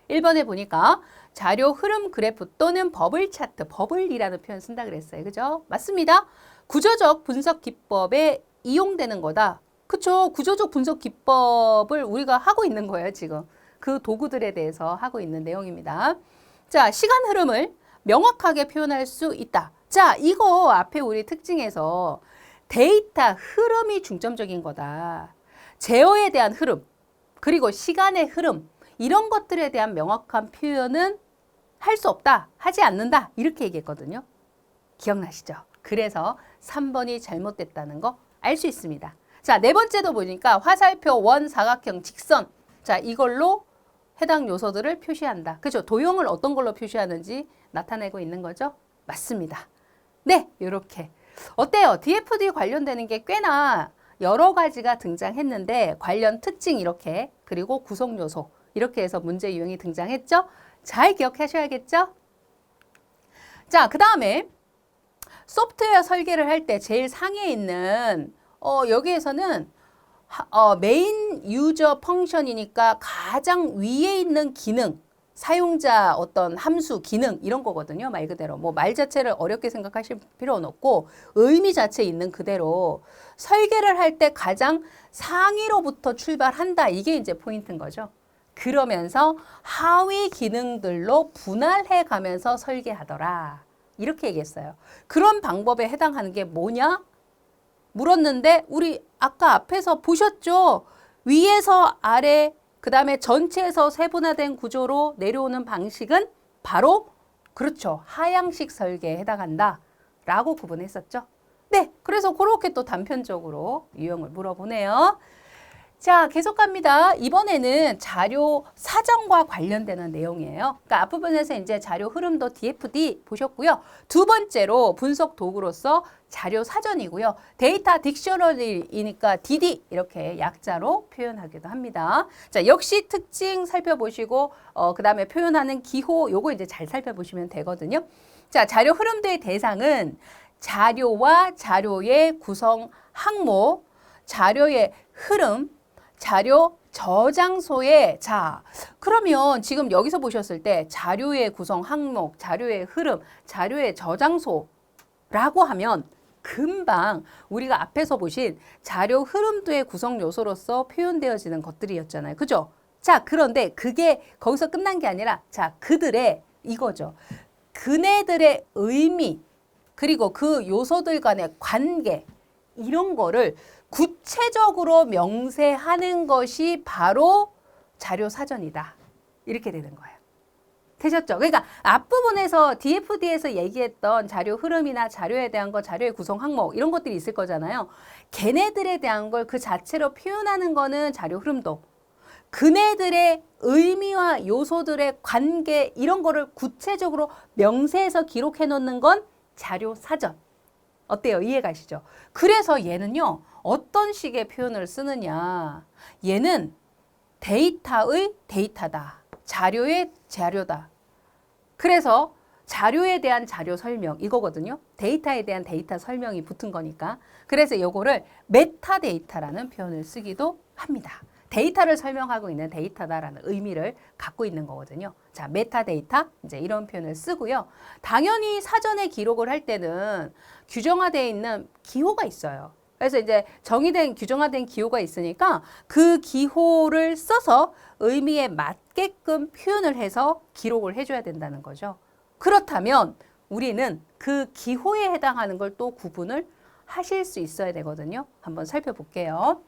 1번에 보니까 자료 흐름 그래프 또는 버블 차트, 버블이라는 표현 쓴다 그랬어요. 그죠? 맞습니다. 구조적 분석 기법에 이용되는 거다. 그쵸? 구조적 분석 기법을 우리가 하고 있는 거예요. 지금 그 도구들에 대해서 하고 있는 내용입니다. 자, 시간 흐름을 명확하게 표현할 수 있다. 자, 이거 앞에 우리 특징에서 데이터 흐름이 중점적인 거다. 제어에 대한 흐름, 그리고 시간의 흐름, 이런 것들에 대한 명확한 표현은 할 수 없다, 하지 않는다, 이렇게 얘기했거든요. 기억나시죠? 그래서 3번이 잘못됐다는 거 알 수 있습니다. 자, 네 번째도 보니까 화살표, 원, 사각형, 직선. 자, 이걸로 해당 요소들을 표시한다. 그죠? 도형을 어떤 걸로 표시하는지 나타내고 있는 거죠? 맞습니다. 네, 이렇게. 어때요? DFD 관련되는 게 꽤나 여러 가지가 등장했는데 관련 특징 이렇게, 그리고 구성 요소 이렇게 해서 문제 유형이 등장했죠? 잘 기억하셔야겠죠? 자, 그 다음에 소프트웨어 설계를 할 때 제일 상위에 있는 여기에서는 메인 유저 펑션이니까 가장 위에 있는 기능, 사용자 어떤 함수, 기능 이런 거거든요. 말 그대로 뭐 말 자체를 어렵게 생각하실 필요는 없고 의미 자체에 있는 그대로 설계를 할 때 가장 상위로부터 출발한다. 이게 이제 포인트인 거죠. 그러면서 하위 기능들로 분할해 가면서 설계하더라. 이렇게 얘기했어요. 그런 방법에 해당하는 게 뭐냐? 물었는데 우리 아까 앞에서 보셨죠? 위에서 아래, 그 다음에 전체에서 세분화된 구조로 내려오는 방식은 바로 그렇죠. 하향식 설계에 해당한다 라고 구분했었죠. 네, 그래서 그렇게 또 단편적으로 유형을 물어보네요. 자, 계속 갑니다. 이번에는 자료 사전과 관련되는 내용이에요. 그러니까 앞부분에서 이제 자료 흐름도 DFD 보셨고요. 두 번째로 분석 도구로서 자료 사전이고요. 데이터 딕셔너리이니까 DD 이렇게 약자로 표현하기도 합니다. 자, 역시 특징 살펴보시고 그 다음에 표현하는 기호 요거 이제 잘 살펴보시면 되거든요. 자, 자료 흐름도의 대상은 자료와 자료의 구성 항목, 자료의 흐름, 자료 저장소에 자 그러면 지금 여기서 보셨을 때 자료의 구성 항목, 자료의 흐름, 자료의 저장소라고 하면 금방 우리가 앞에서 보신 자료 흐름도의 구성 요소로서 표현되어지는 것들이었잖아요. 그죠? 자, 그런데 그게 거기서 끝난 게 아니라 자, 그들의 이거죠. 그네들의 의미 그리고 그 요소들 간의 관계 이런 거를 구체적으로 명세하는 것이 바로 자료 사전이다. 이렇게 되는 거예요. 되셨죠? 그러니까 앞부분에서 DFD에서 얘기했던 자료 흐름이나 자료에 대한 거, 자료의 구성 항목 이런 것들이 있을 거잖아요. 걔네들에 대한 걸 그 자체로 표현하는 거는 자료 흐름도. 그네들의 의미와 요소들의 관계 이런 거를 구체적으로 명세해서 기록해 놓는 건 자료 사전. 어때요? 이해가시죠? 그래서 얘는요. 어떤 식의 표현을 쓰느냐. 얘는 데이터의 데이터다. 자료의 자료다. 그래서 자료에 대한 자료 설명 이거거든요. 데이터에 대한 데이터 설명이 붙은 거니까. 그래서 이거를 메타데이터라는 표현을 쓰기도 합니다. 데이터를 설명하고 있는 데이터다라는 의미를 갖고 있는 거거든요. 자, 메타데이터 이제 이런 표현을 쓰고요. 당연히 사전에 기록을 할 때는 규정화되어 있는 기호가 있어요. 그래서 이제 정의된 규정화된 기호가 있으니까 그 기호를 써서 의미에 맞게끔 표현을 해서 기록을 해줘야 된다는 거죠. 그렇다면 우리는 그 기호에 해당하는 걸 또 구분을 하실 수 있어야 되거든요. 한번 살펴볼게요.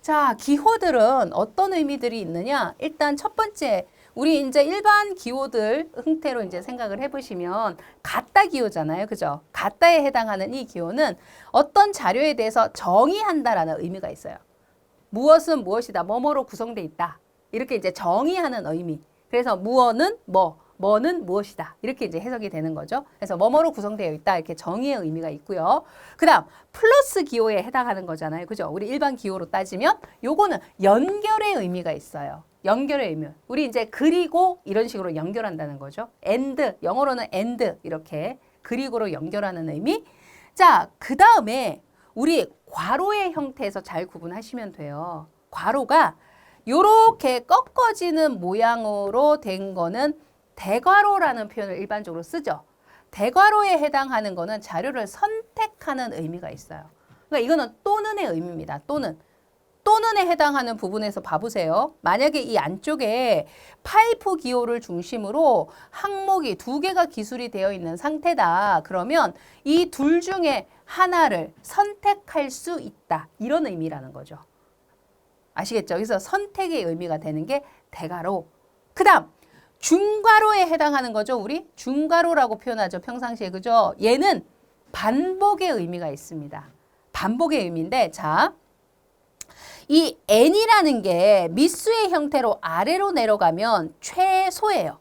자, 기호들은 어떤 의미들이 있느냐? 일단 첫 번째, 우리 이제 일반 기호들 형태로 이제 생각을 해보시면 같다 기호잖아요. 그죠? 같다에 해당하는 이 기호는 어떤 자료에 대해서 정의한다라는 의미가 있어요. 무엇은 무엇이다. 뭐뭐로 구성되어 있다. 이렇게 이제 정의하는 의미. 그래서 무엇은 뭐는 무엇이다. 이렇게 이제 해석이 되는 거죠. 그래서 뭐뭐로 구성되어 있다. 이렇게 정의의 의미가 있고요. 그 다음 플러스 기호에 해당하는 거잖아요. 그죠? 우리 일반 기호로 따지면 요거는 연결의 의미가 있어요. 연결의 의미. 우리 이제 그리고 이런 식으로 연결한다는 거죠. and, 영어로는 and 이렇게 그리고로 연결하는 의미. 자, 그 다음에 우리 괄호의 형태에서 잘 구분하시면 돼요. 괄호가 요렇게 꺾어지는 모양으로 된 거는 대괄호라는 표현을 일반적으로 쓰죠. 대괄호에 해당하는 거는 자료를 선택하는 의미가 있어요. 그러니까 이거는 또는의 의미입니다. 또는에 해당하는 부분에서 봐보세요. 만약에 이 안쪽에 파이프 기호를 중심으로 항목이 두 개가 기술이 되어 있는 상태다. 그러면 이 둘 중에 하나를 선택할 수 있다. 이런 의미라는 거죠. 아시겠죠? 그래서 선택의 의미가 되는 게 대괄호. 그 다음 중괄호에 해당하는 거죠. 우리 중괄호라고 표현하죠. 평상시에. 그죠? 얘는 반복의 의미가 있습니다. 반복의 의미인데 자, 이 n이라는 게 미수의 형태로 아래로 내려가면 최소예요.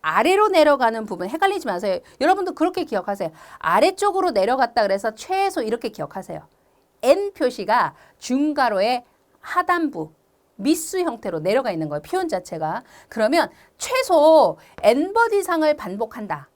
아래로 내려가는 부분 헷갈리지 마세요. 여러분도 그렇게 기억하세요. 아래쪽으로 내려갔다 그래서 최소 이렇게 기억하세요. n 표시가 중괄호의 하단부 미수 형태로 내려가 있는 거예요. 표현 자체가. 그러면 최소 n번 이상을 반복한다.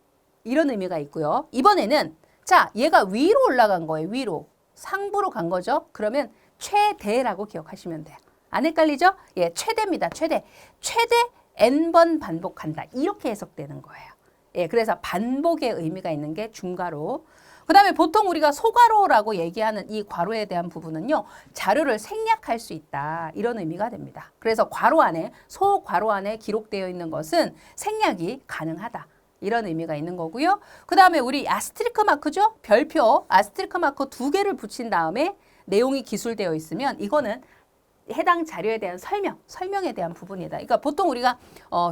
이런 의미가 있고요. 이번에는 자, 얘가 위로 올라간 거예요. 위로. 상부로 간 거죠. 그러면 최대라고 기억하시면 돼요. 안 헷갈리죠? 예, 최대입니다. 최대. 최대 n번 반복한다. 이렇게 해석되는 거예요. 예, 그래서 반복의 의미가 있는 게 중괄호. 그 다음에 보통 우리가 소괄호라고 얘기하는 이 괄호에 대한 부분은요. 자료를 생략할 수 있다. 이런 의미가 됩니다. 그래서 괄호 안에, 소괄호 안에 기록되어 있는 것은 생략이 가능하다. 이런 의미가 있는 거고요. 그 다음에 우리 아스테리크 마크죠? 별표, 아스테리크 마크 2개를 붙인 다음에 내용이 기술되어 있으면 이거는 해당 자료에 대한 설명에 대한 부분이다. 그러니까 보통 우리가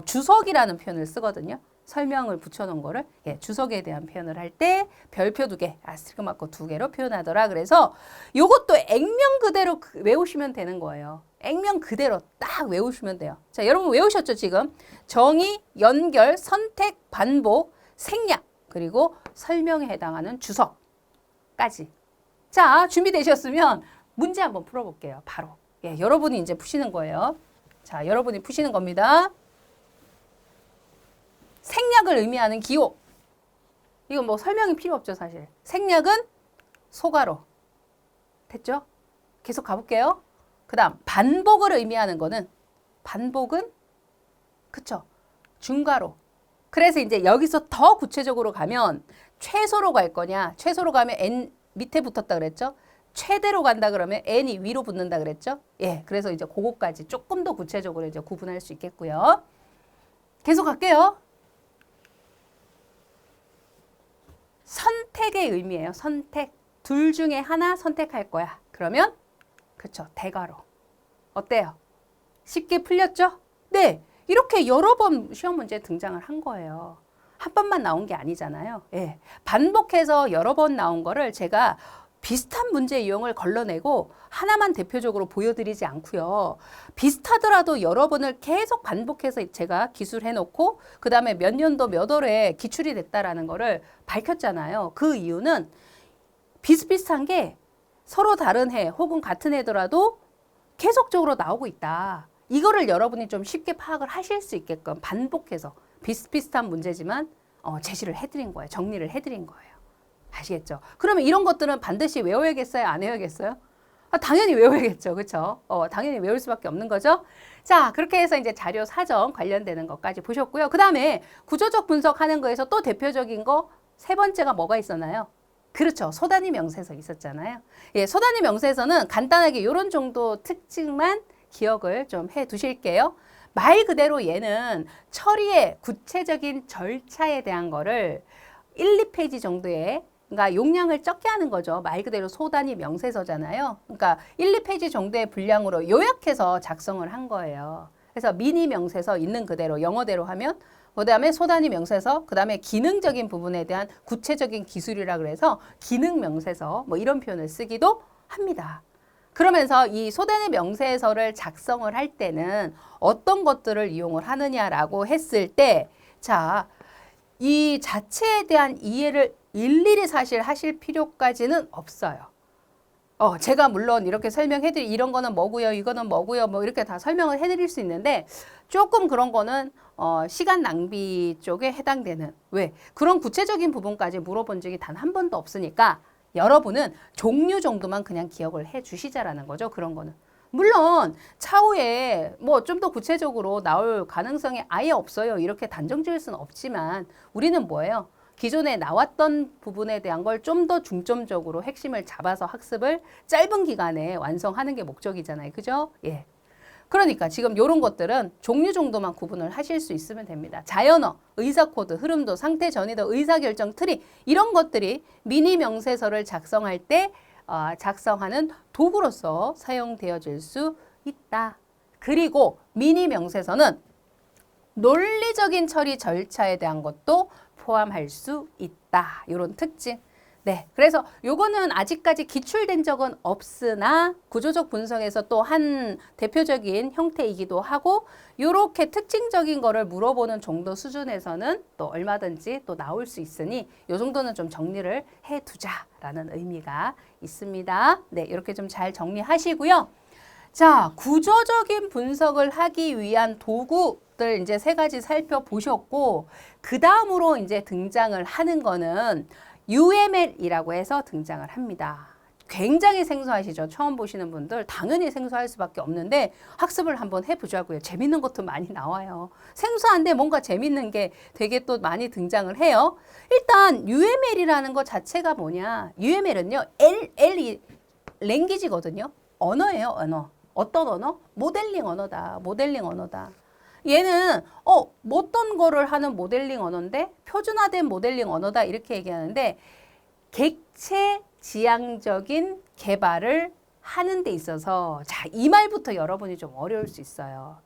주석이라는 표현을 쓰거든요. 설명을 붙여놓은 거를 주석에 대한 표현을 할 때 별표 2개, 아스테리크 마크 2개로 표현하더라. 그래서 요것도 액면 그대로 외우시면 되는 거예요. 액면 그대로 딱 외우시면 돼요. 자, 여러분 외우셨죠 지금? 정의, 연결, 선택, 반복, 생략, 그리고 설명에 해당하는 주석까지. 자, 준비되셨으면 문제 한번 풀어볼게요. 바로. 예, 여러분이 이제 푸시는 거예요. 자, 여러분이 푸시는 겁니다. 생략을 의미하는 기호. 이건 뭐 설명이 필요 없죠, 사실. 생략은 소괄호. 됐죠? 계속 가볼게요. 그 다음, 반복을 의미하는 거는, 반복은, 그쵸? 중괄호. 그래서 이제 여기서 더 구체적으로 가면, 최소로 갈 거냐, 최소로 가면 n 밑에 붙었다 그랬죠? 최대로 간다 그러면 n이 위로 붙는다 그랬죠? 예, 그래서 이제 그거까지 조금 더 구체적으로 이제 구분할 수 있겠고요. 계속 갈게요. 선택의 의미예요. 선택. 둘 중에 하나 선택할 거야. 그러면 그렇죠. 대괄호. 어때요? 쉽게 풀렸죠? 네. 이렇게 여러 번 시험 문제에 등장을 한 거예요. 한 번만 나온 게 아니잖아요. 예. 반복해서 여러 번 나온 거를 제가 비슷한 문제 유형을 걸러내고 하나만 대표적으로 보여드리지 않고요. 비슷하더라도 여러 번을 계속 반복해서 제가 기술해놓고 그 다음에 몇 년도 몇 월에 기출이 됐다라는 거를 밝혔잖아요. 그 이유는 비슷비슷한 게 서로 다른 해 혹은 같은 해더라도 계속적으로 나오고 있다. 이거를 여러분이 좀 쉽게 파악을 하실 수 있게끔 반복해서 비슷비슷한 문제지만 제시를 해드린 거예요. 정리를 해드린 거예요. 아시겠죠? 그러면 이런 것들은 반드시 외워야겠어요? 안 외워야겠어요? 당연히 외워야겠죠. 그렇죠? 당연히 외울 수밖에 없는 거죠. 자, 그렇게 해서 이제 자료 사정 관련되는 것까지 보셨고요. 그 다음에 구조적 분석하는 거에서 또 대표적인 거 세 번째가 뭐가 있었나요? 그렇죠. 소단위 명세서 있었잖아요. 예, 소단위 명세서는 간단하게 이런 정도 특징만 기억을 좀 해 두실게요. 말 그대로 얘는 처리의 구체적인 절차에 대한 거를 1, 2페이지 정도의 그러니까 용량을 적게 하는 거죠. 말 그대로 소단위 명세서잖아요. 그러니까 1, 2페이지 정도의 분량으로 요약해서 작성을 한 거예요. 그래서 미니 명세서 있는 그대로 영어대로 하면 그 다음에 소단위 명세서, 그 다음에 기능적인 부분에 대한 구체적인 기술이라 그래서 기능 명세서 뭐 이런 표현을 쓰기도 합니다. 그러면서 이 소단위 명세서를 작성을 할 때는 어떤 것들을 이용을 하느냐라고 했을 때 자, 이 자체에 대한 이해를 일일이 사실 하실 필요까지는 없어요. 제가 물론 이렇게 설명해드릴 이런 거는 뭐고요, 이거는 뭐고요, 뭐 이렇게 다 설명을 해드릴 수 있는데 조금 그런 거는 시간 낭비 쪽에 해당되는 왜? 그런 구체적인 부분까지 물어본 적이 단 한 번도 없으니까 여러분은 종류 정도만 그냥 기억을 해 주시자라는 거죠. 그런 거는. 물론 차후에 뭐 좀 더 구체적으로 나올 가능성이 아예 없어요. 이렇게 단정 지을 수는 없지만 우리는 뭐예요? 기존에 나왔던 부분에 대한 걸 좀 더 중점적으로 핵심을 잡아서 학습을 짧은 기간에 완성하는 게 목적이잖아요. 그죠? 예. 그러니까 지금 이런 것들은 종류 정도만 구분을 하실 수 있으면 됩니다. 자연어, 의사코드, 흐름도, 상태 전이도, 의사결정 트리 이런 것들이 미니 명세서를 작성할 때 작성하는 도구로서 사용되어질 수 있다. 그리고 미니 명세서는 논리적인 처리 절차에 대한 것도 포함할 수 있다. 이런 특징. 네, 그래서 요거는 아직까지 기출된 적은 없으나 구조적 분석에서 또 한 대표적인 형태이기도 하고 요렇게 특징적인 거를 물어보는 정도 수준에서는 또 얼마든지 또 나올 수 있으니 요 정도는 좀 정리를 해두자라는 의미가 있습니다. 네, 이렇게 좀 잘 정리하시고요. 자, 구조적인 분석을 하기 위한 도구들 이제 세 가지 살펴보셨고, 그 다음으로 이제 등장을 하는 거는 UML이라고 해서 등장을 합니다. 굉장히 생소하시죠? 처음 보시는 분들 당연히 생소할 수밖에 없는데 학습을 한번 해보자고요. 재밌는 것도 많이 나와요. 생소한데 뭔가 재밌는 게 되게 또 많이 등장을 해요. 일단 UML이라는 것 자체가 뭐냐? UML은요, L이 랭귀지거든요. 언어예요, 언어. 어떤 언어? 모델링 언어다. 모델링 언어다. 얘는 어떤 거를 하는 모델링 언어인데 표준화된 모델링 언어다 이렇게 얘기하는데 객체 지향적인 개발을 하는 데 있어서 자, 이 말부터 여러분이 좀 어려울 수 있어요.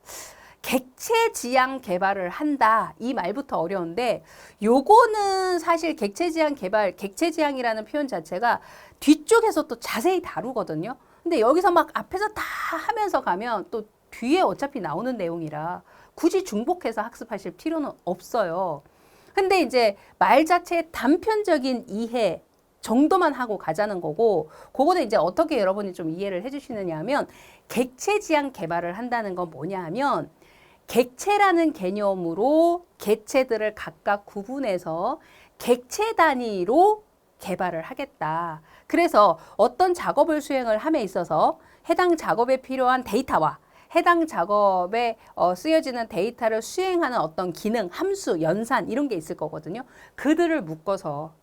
객체 지향 개발을 한다. 이 말부터 어려운데 요거는 사실 객체 지향 개발, 객체 지향이라는 표현 자체가 뒤쪽에서 또 자세히 다루거든요. 근데 여기서 막 앞에서 다 하면서 가면 또 뒤에 어차피 나오는 내용이라 굳이 중복해서 학습하실 필요는 없어요. 근데 이제 말 자체의 단편적인 이해 정도만 하고 가자는 거고, 그거는 이제 어떻게 여러분이 좀 이해를 해주시느냐 하면, 객체 지향 개발을 한다는 건 뭐냐 하면, 객체라는 개념으로 개체들을 각각 구분해서 객체 단위로 개발을 하겠다. 그래서 어떤 작업을 수행을 함에 있어서 해당 작업에 필요한 데이터와 해당 작업에 쓰여지는 데이터를 수행하는 어떤 기능, 함수, 연산 이런 게 있을 거거든요. 그들을 묶어서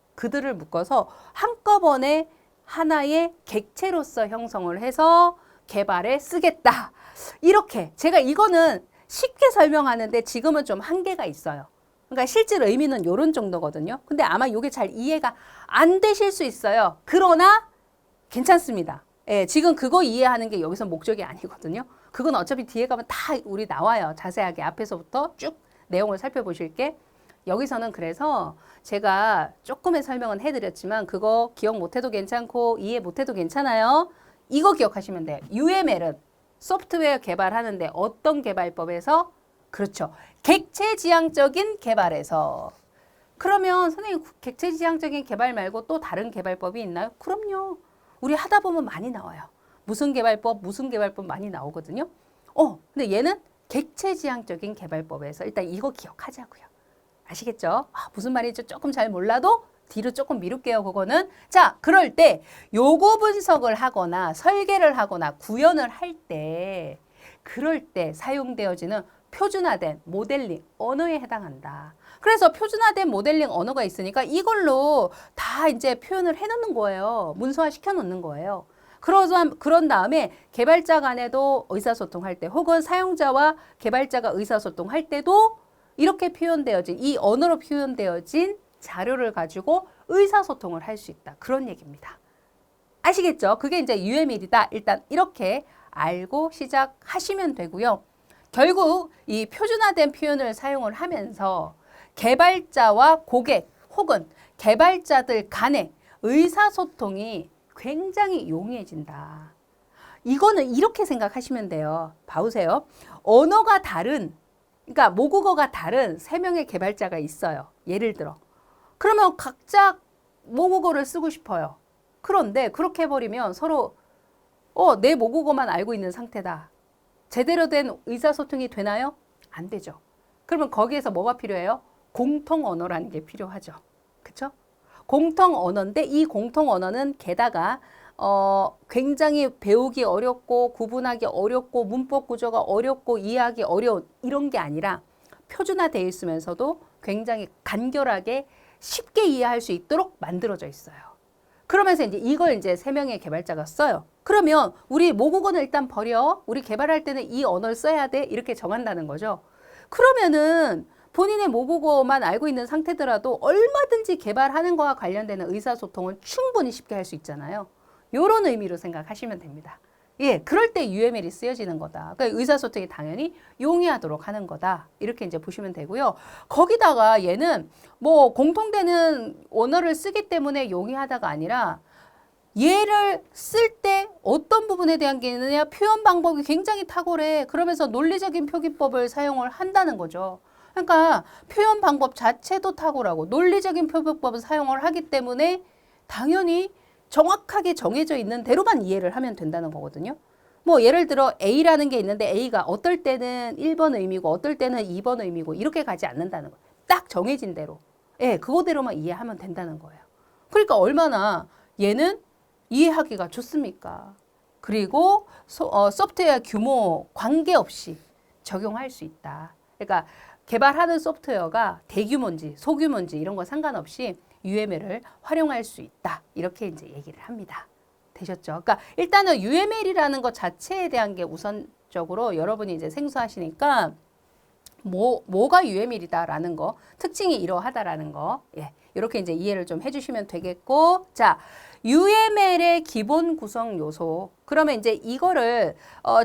한꺼번에 하나의 객체로서 형성을 해서 개발에 쓰겠다. 이렇게 제가 이거는 쉽게 설명하는데 지금은 좀 한계가 있어요. 그러니까 실질 의미는 이런 정도거든요. 근데 아마 이게 잘 이해가 안 되실 수 있어요. 그러나 괜찮습니다. 예, 지금 그거 이해하는 게 여기서 목적이 아니거든요. 그건 어차피 뒤에 가면 다 우리 나와요. 자세하게 앞에서부터 쭉 내용을 살펴보실게. 여기서는 그래서 제가 조금의 설명은 해드렸지만 그거 기억 못해도 괜찮고 이해 못해도 괜찮아요. 이거 기억하시면 돼요. UML은 소프트웨어 개발하는데 어떤 개발법에서? 그렇죠. 객체지향적인 개발에서. 그러면 선생님 객체지향적인 개발 말고 또 다른 개발법이 있나요? 그럼요. 우리 하다 보면 많이 나와요. 무슨 개발법 많이 나오거든요. 근데 얘는 객체지향적인 개발법에서 일단 이거 기억하자고요. 아시겠죠? 무슨 말인지 조금 잘 몰라도 뒤로 조금 미룰게요, 그거는. 자, 그럴 때 요구 분석을 하거나 설계를 하거나 구현을 할 때 그럴 때 사용되어지는 표준화된 모델링 언어에 해당한다. 그래서 표준화된 모델링 언어가 있으니까 이걸로 다 이제 표현을 해놓는 거예요. 문서화 시켜놓는 거예요. 그런 다음에 개발자 간에도 의사소통할 때 혹은 사용자와 개발자가 의사소통할 때도 이렇게 표현되어진 이 언어로 표현되어진 자료를 가지고 의사소통을 할 수 있다. 그런 얘기입니다. 아시겠죠? 그게 이제 UML이다. 일단 이렇게 알고 시작하시면 되고요. 결국 이 표준화된 표현을 사용을 하면서 개발자와 고객 혹은 개발자들 간의 의사소통이 굉장히 용이해진다. 이거는 이렇게 생각하시면 돼요. 봐보세요. 언어가 다른, 그러니까 모국어가 다른 3명의 개발자가 있어요. 예를 들어. 그러면 각자 모국어를 쓰고 싶어요. 그런데 그렇게 해버리면 서로 내 모국어만 알고 있는 상태다. 제대로 된 의사소통이 되나요? 안 되죠. 그러면 거기에서 뭐가 필요해요? 공통 언어라는 게 필요하죠. 그렇죠? 공통 언어인데 이 공통 언어는 게다가 굉장히 배우기 어렵고 구분하기 어렵고 문법 구조가 어렵고 이해하기 어려운 이런 게 아니라 표준화되어 있으면서도 굉장히 간결하게 쉽게 이해할 수 있도록 만들어져 있어요. 그러면서 이걸 3명의 개발자가 써요. 그러면 우리 모국어는 일단 버려. 우리 개발할 때는 이 언어를 써야 돼. 이렇게 정한다는 거죠. 그러면은 본인의 모국어만 알고 있는 상태더라도 얼마든지 개발하는 거와 관련되는 의사소통을 충분히 쉽게 할 수 있잖아요. 이런 의미로 생각하시면 됩니다. 예, 그럴 때 UML이 쓰여지는 거다. 그러니까 의사소통이 당연히 용이하도록 하는 거다. 이렇게 보시면 되고요. 거기다가 얘는 뭐 공통되는 언어를 쓰기 때문에 용이하다가 아니라 얘를 쓸 때 어떤 부분에 대한 게 있느냐, 표현 방법이 굉장히 탁월해. 그러면서 논리적인 표기법을 사용을 한다는 거죠. 그러니까 표현 방법 자체도 탁월하고 논리적인 표기법을 사용을 하기 때문에 당연히 정확하게 정해져 있는 대로만 이해를 하면 된다는 거거든요. 뭐 예를 들어 A라는 게 있는데 A가 어떨 때는 1번 의미고 어떨 때는 2번 의미고 이렇게 가지 않는다는 거예요. 딱 정해진 대로. 예, 그거대로만 이해하면 된다는 거예요. 그러니까 얼마나 얘는 이해하기가 좋습니까? 그리고 소프트웨어 규모 관계없이 적용할 수 있다. 그러니까 개발하는 소프트웨어가 대규모인지 소규모인지 이런 거 상관없이 UML을 활용할 수 있다. 이렇게 이제 얘기를 합니다. 되셨죠? 그러니까 일단은 UML이라는 것 자체에 대한 게 우선적으로 여러분이 이제 생소하시니까 뭐가 UML이다라는 거, 특징이 이러하다라는 거, 예, 이렇게 이제 이해를 좀 해주시면 되겠고, 자, UML의 기본 구성 요소. 그러면 이제 이거를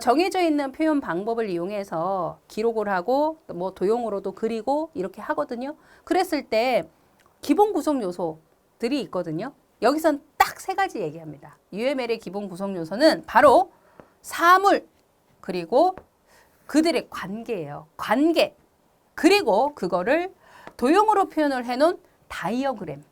정해져 있는 표현 방법을 이용해서 기록을 하고 뭐 도형으로도 그리고 이렇게 하거든요. 그랬을 때 기본 구성 요소들이 있거든요. 여기선 딱 세 가지 얘기합니다. UML의 기본 구성 요소는 바로 사물 그리고 그들의 관계예요. 관계. 그리고 그거를 도형으로 표현을 해놓은 다이어그램.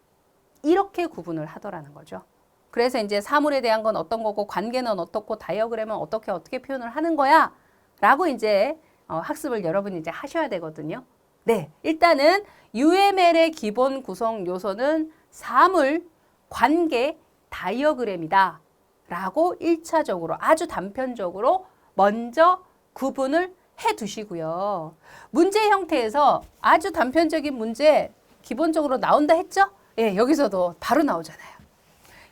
이렇게 구분을 하더라는 거죠. 그래서 이제 사물에 대한 건 어떤 거고 관계는 어떻고 다이어그램은 어떻게 표현을 하는 거야 라고 이제 학습을 여러분이 이제 하셔야 되거든요. 네, 일단은 UML의 기본 구성 요소는 사물, 관계, 다이어그램이다 라고 1차적으로 아주 단편적으로 먼저 구분을 해 두시고요. 문제 형태에서 아주 단편적인 문제 기본적으로 나온다 했죠? 예, 여기서도 바로 나오잖아요.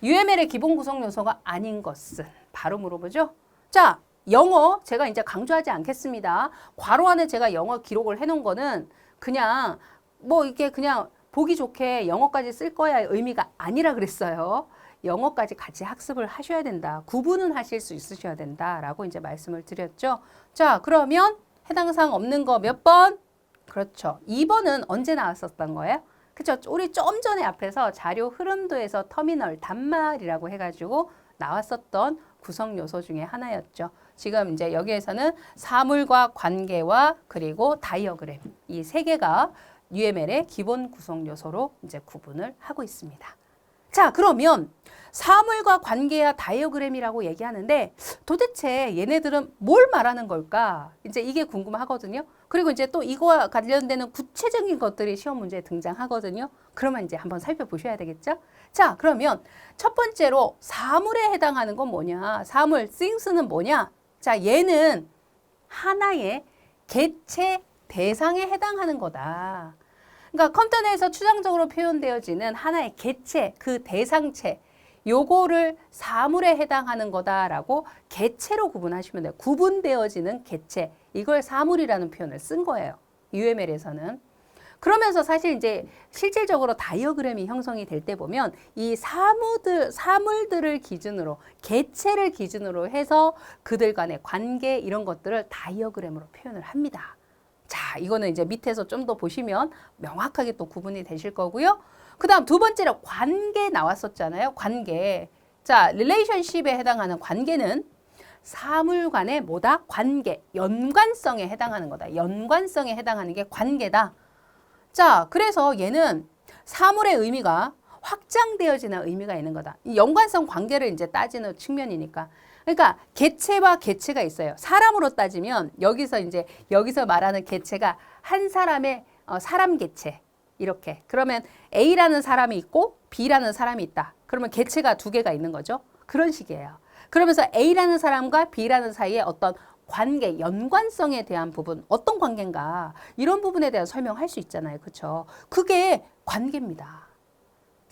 UML의 기본 구성 요소가 아닌 것은 바로 물어보죠. 자, 영어 제가 이제 강조하지 않겠습니다. 괄호 안에 제가 영어 기록을 해놓은 거는 그냥 뭐 이게 그냥 보기 좋게 영어까지 쓸 거야 의미가 아니라 그랬어요. 영어까지 같이 학습을 하셔야 된다. 구분은 하실 수 있으셔야 된다라고 이제 말씀을 드렸죠. 자, 그러면 해당 사항 없는 거 몇 번? 그렇죠. 2번은 언제 나왔었던 거예요? 그쵸? 우리 좀 전에 앞에서 자료 흐름도에서 터미널 단말이라고 해가지고 나왔었던 구성 요소 중에 하나였죠. 지금 이제 여기에서는 사물과 관계와 그리고 다이어그램 이 세 개가 UML의 기본 구성 요소로 이제 구분을 하고 있습니다. 자, 그러면 사물과 관계야 다이어그램이라고 얘기하는데 도대체 얘네들은 뭘 말하는 걸까? 이제 이게 궁금하거든요. 그리고 이제 또 이거와 관련되는 구체적인 것들이 시험 문제에 등장하거든요. 그러면 이제 한번 살펴보셔야 되겠죠? 자, 그러면 첫 번째로 사물에 해당하는 건 뭐냐? 사물, things는 뭐냐? 자, 얘는 하나의 개체 대상에 해당하는 거다. 그러니까 컴퓨터 내에서 추상적으로 표현되어지는 하나의 개체, 그 대상체, 요거를 사물에 해당하는 거다라고 개체로 구분하시면 돼요. 구분되어지는 개체, 이걸 사물이라는 표현을 쓴 거예요. UML에서는. 그러면서 사실 이제 실질적으로 다이어그램이 형성이 될 때 보면 이 사물들을 기준으로, 개체를 기준으로 해서 그들 간의 관계 이런 것들을 다이어그램으로 표현을 합니다. 자, 이거는 이제 밑에서 좀 더 보시면 명확하게 또 구분이 되실 거고요. 그 다음 두 번째로 관계 나왔었잖아요. 관계. 자, 릴레이션십에 해당하는 관계는 사물 간의 뭐다? 관계, 연관성에 해당하는 거다. 연관성에 해당하는 게 관계다. 자, 그래서 얘는 사물의 의미가 확장되어지는 의미가 있는 거다. 이 연관성 관계를 이제 따지는 측면이니까. 그러니까 개체와 개체가 있어요. 사람으로 따지면 여기서 말하는 개체가 한 사람의 사람 개체 이렇게. 그러면 A라는 사람이 있고 B라는 사람이 있다. 그러면 개체가 두 개가 있는 거죠. 그런 식이에요. 그러면서 A라는 사람과 B라는 사이에 어떤 관계, 연관성에 대한 부분, 어떤 관계인가 이런 부분에 대한 설명할 수 있잖아요. 그렇죠? 그게 관계입니다.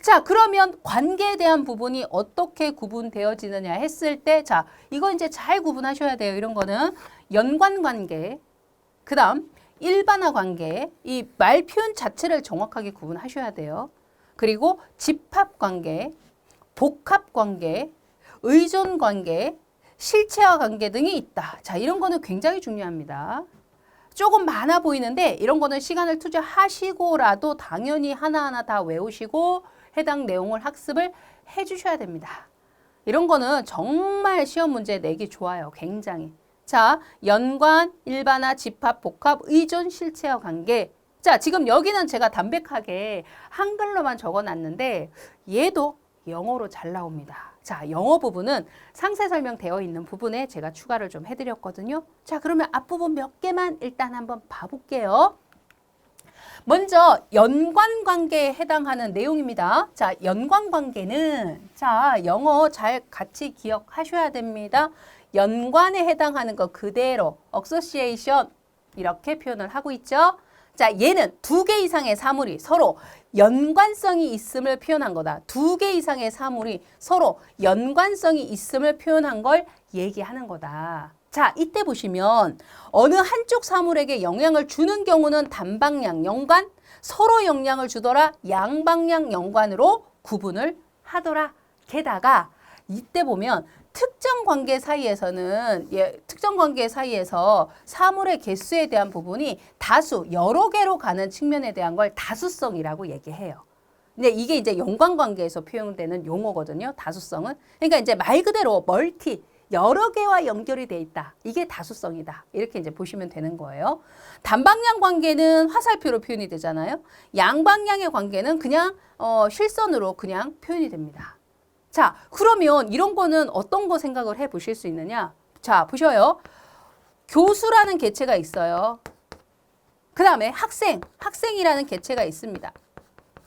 자, 그러면 관계에 대한 부분이 어떻게 구분되어지느냐 했을 때, 자, 이거 이제 잘 구분하셔야 돼요. 이런 거는 연관관계, 그 다음 일반화 관계, 이 말 표현 자체를 정확하게 구분하셔야 돼요. 그리고 집합관계, 복합관계, 의존관계, 실체화 관계 등이 있다. 자, 이런 거는 굉장히 중요합니다. 조금 많아 보이는데 이런 거는 시간을 투자하시고라도 당연히 하나하나 다 외우시고 해당 내용을 학습을 해주셔야 됩니다. 이런 거는 정말 시험 문제 내기 좋아요. 굉장히. 자, 연관, 일반화, 집합, 복합, 의존, 실체화 관계. 자, 지금 여기는 제가 담백하게 한글로만 적어놨는데 얘도 영어로 잘 나옵니다. 자, 영어 부분은 상세 설명되어 있는 부분에 제가 추가를 좀 해드렸거든요. 자, 그러면 앞부분 몇 개만 일단 한번 봐볼게요. 먼저 연관관계에 해당하는 내용입니다. 자, 연관관계는 자, 영어 잘 같이 기억하셔야 됩니다. 연관에 해당하는 거 그대로 association 이렇게 표현을 하고 있죠. 자, 얘는 두 개 이상의 사물이 서로 연관성이 있음을 표현한 거다. 두 개 이상의 사물이 서로 연관성이 있음을 표현한 걸 얘기하는 거다. 자, 이때 보시면 어느 한쪽 사물에게 영향을 주는 경우는 단방향 연관, 서로 영향을 주더라 양방향 연관으로 구분을 하더라. 게다가 이때 보면 특정 관계 사이에서는 특정 관계 사이에서 사물의 개수에 대한 부분이 다수, 여러 개로 가는 측면에 대한 걸 다수성이라고 얘기해요. 근데 이게 이제 연관관계에서 표현되는 용어거든요. 다수성은. 그러니까 이제 말 그대로 멀티, 여러 개와 연결이 돼 있다. 이게 다수성이다. 이렇게 이제 보시면 되는 거예요. 단방향 관계는 화살표로 표현이 되잖아요. 양방향의 관계는 그냥 실선으로 그냥 표현이 됩니다. 자, 그러면 이런 거는 어떤 거 생각을 해 보실 수 있느냐? 자, 보셔요. 교수라는 개체가 있어요. 그 다음에 학생이라는 개체가 있습니다.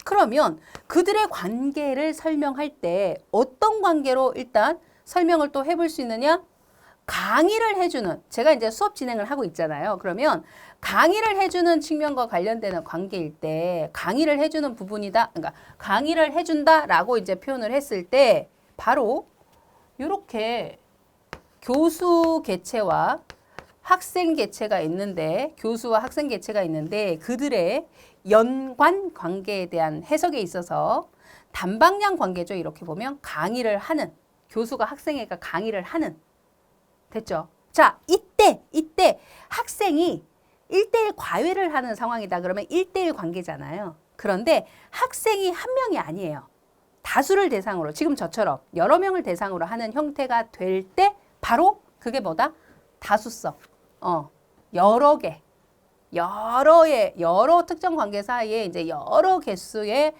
그러면 그들의 관계를 설명할 때 어떤 관계로 일단 설명을 또 해볼 수 있느냐? 강의를 해주는, 제가 이제 수업 진행을 하고 있잖아요. 그러면 강의를 해주는 측면과 관련되는 관계일 때 강의를 해주는 부분이다. 그러니까 강의를 해준다라고 이제 표현을 했을 때 바로 이렇게 교수 개체와 학생 개체가 있는데 교수와 학생 개체가 있는데 그들의 연관 관계에 대한 해석에 있어서 단방향 관계죠. 이렇게 보면 강의를 하는 교수가 학생에게 강의를 하는 됐죠? 자, 이때 학생이 1대1 과외를 하는 상황이다. 그러면 1대1 관계잖아요. 그런데 학생이 한 명이 아니에요. 다수를 대상으로 지금 저처럼 여러 명을 대상으로 하는 형태가 될 때 바로 그게 뭐다? 다수성. 여러 개. 여러 특정 관계 사이에 이제 여러 개수의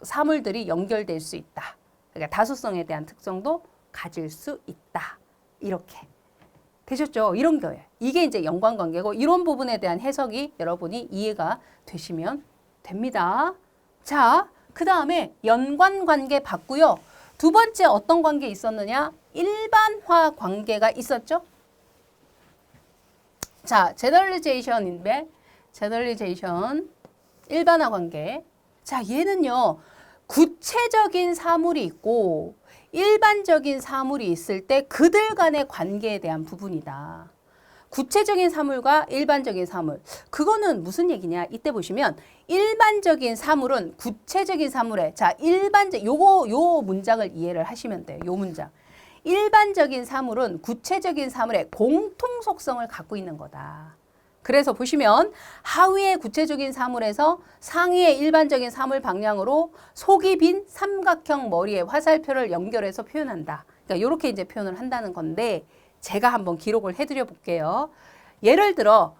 사물들이 연결될 수 있다. 그러니까 다수성에 대한 특성도 가질 수 있다. 이렇게 되셨죠? 이런 거예요. 이게 이제 연관관계고 이런 부분에 대한 해석이 여러분이 이해가 되시면 됩니다. 자, 그 다음에 연관관계 봤고요. 두 번째 어떤 관계 있었느냐? 일반화 관계가 있었죠? 자, 제너럴리제이션인데 제너럴리제이션 일반화 관계. 자, 얘는요. 구체적인 사물이 있고 일반적인 사물이 있을 때 그들 간의 관계에 대한 부분이다. 구체적인 사물과 일반적인 사물. 그거는 무슨 얘기냐? 이때 보시면 일반적인 사물은 구체적인 사물에 자, 요 문장을 이해를 하시면 돼요. 요 문장. 일반적인 사물은 구체적인 사물의 공통 속성을 갖고 있는 거다. 그래서 보시면 하위의 구체적인 사물에서 상위의 일반적인 사물 방향으로 속이 빈 삼각형 머리에 화살표를 연결해서 표현한다. 그러니까 이렇게 이제 표현을 한다는 건데 제가 한번 기록을 해드려 볼게요. 예를 들어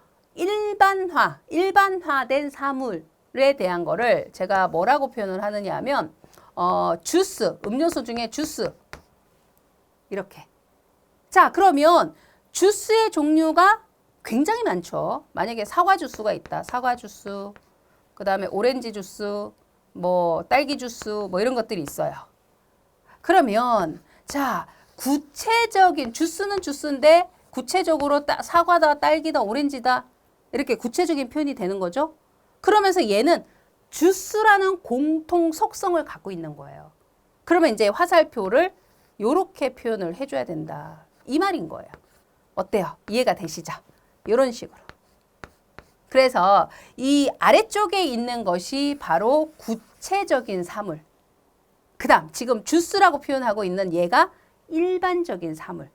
일반화된 사물에 대한 거를 제가 뭐라고 표현을 하느냐 하면 주스, 음료수 중에 주스 이렇게. 자, 그러면 주스의 종류가 굉장히 많죠. 만약에 사과 주스가 있다. 사과 주스, 그 다음에 오렌지 주스, 뭐 딸기 주스, 뭐 이런 것들이 있어요. 그러면 자, 구체적인 주스는 주스인데 구체적으로 사과다, 딸기다, 오렌지다 이렇게 구체적인 표현이 되는 거죠. 그러면서 얘는 주스라는 공통 속성을 갖고 있는 거예요. 그러면 이제 화살표를 이렇게 표현을 해줘야 된다. 이 말인 거예요. 어때요? 이해가 되시죠? 이런 식으로. 그래서 이 아래쪽에 있는 것이 바로 구체적인 사물. 그 다음 지금 주스라고 표현하고 있는 얘가 일반적인 사물.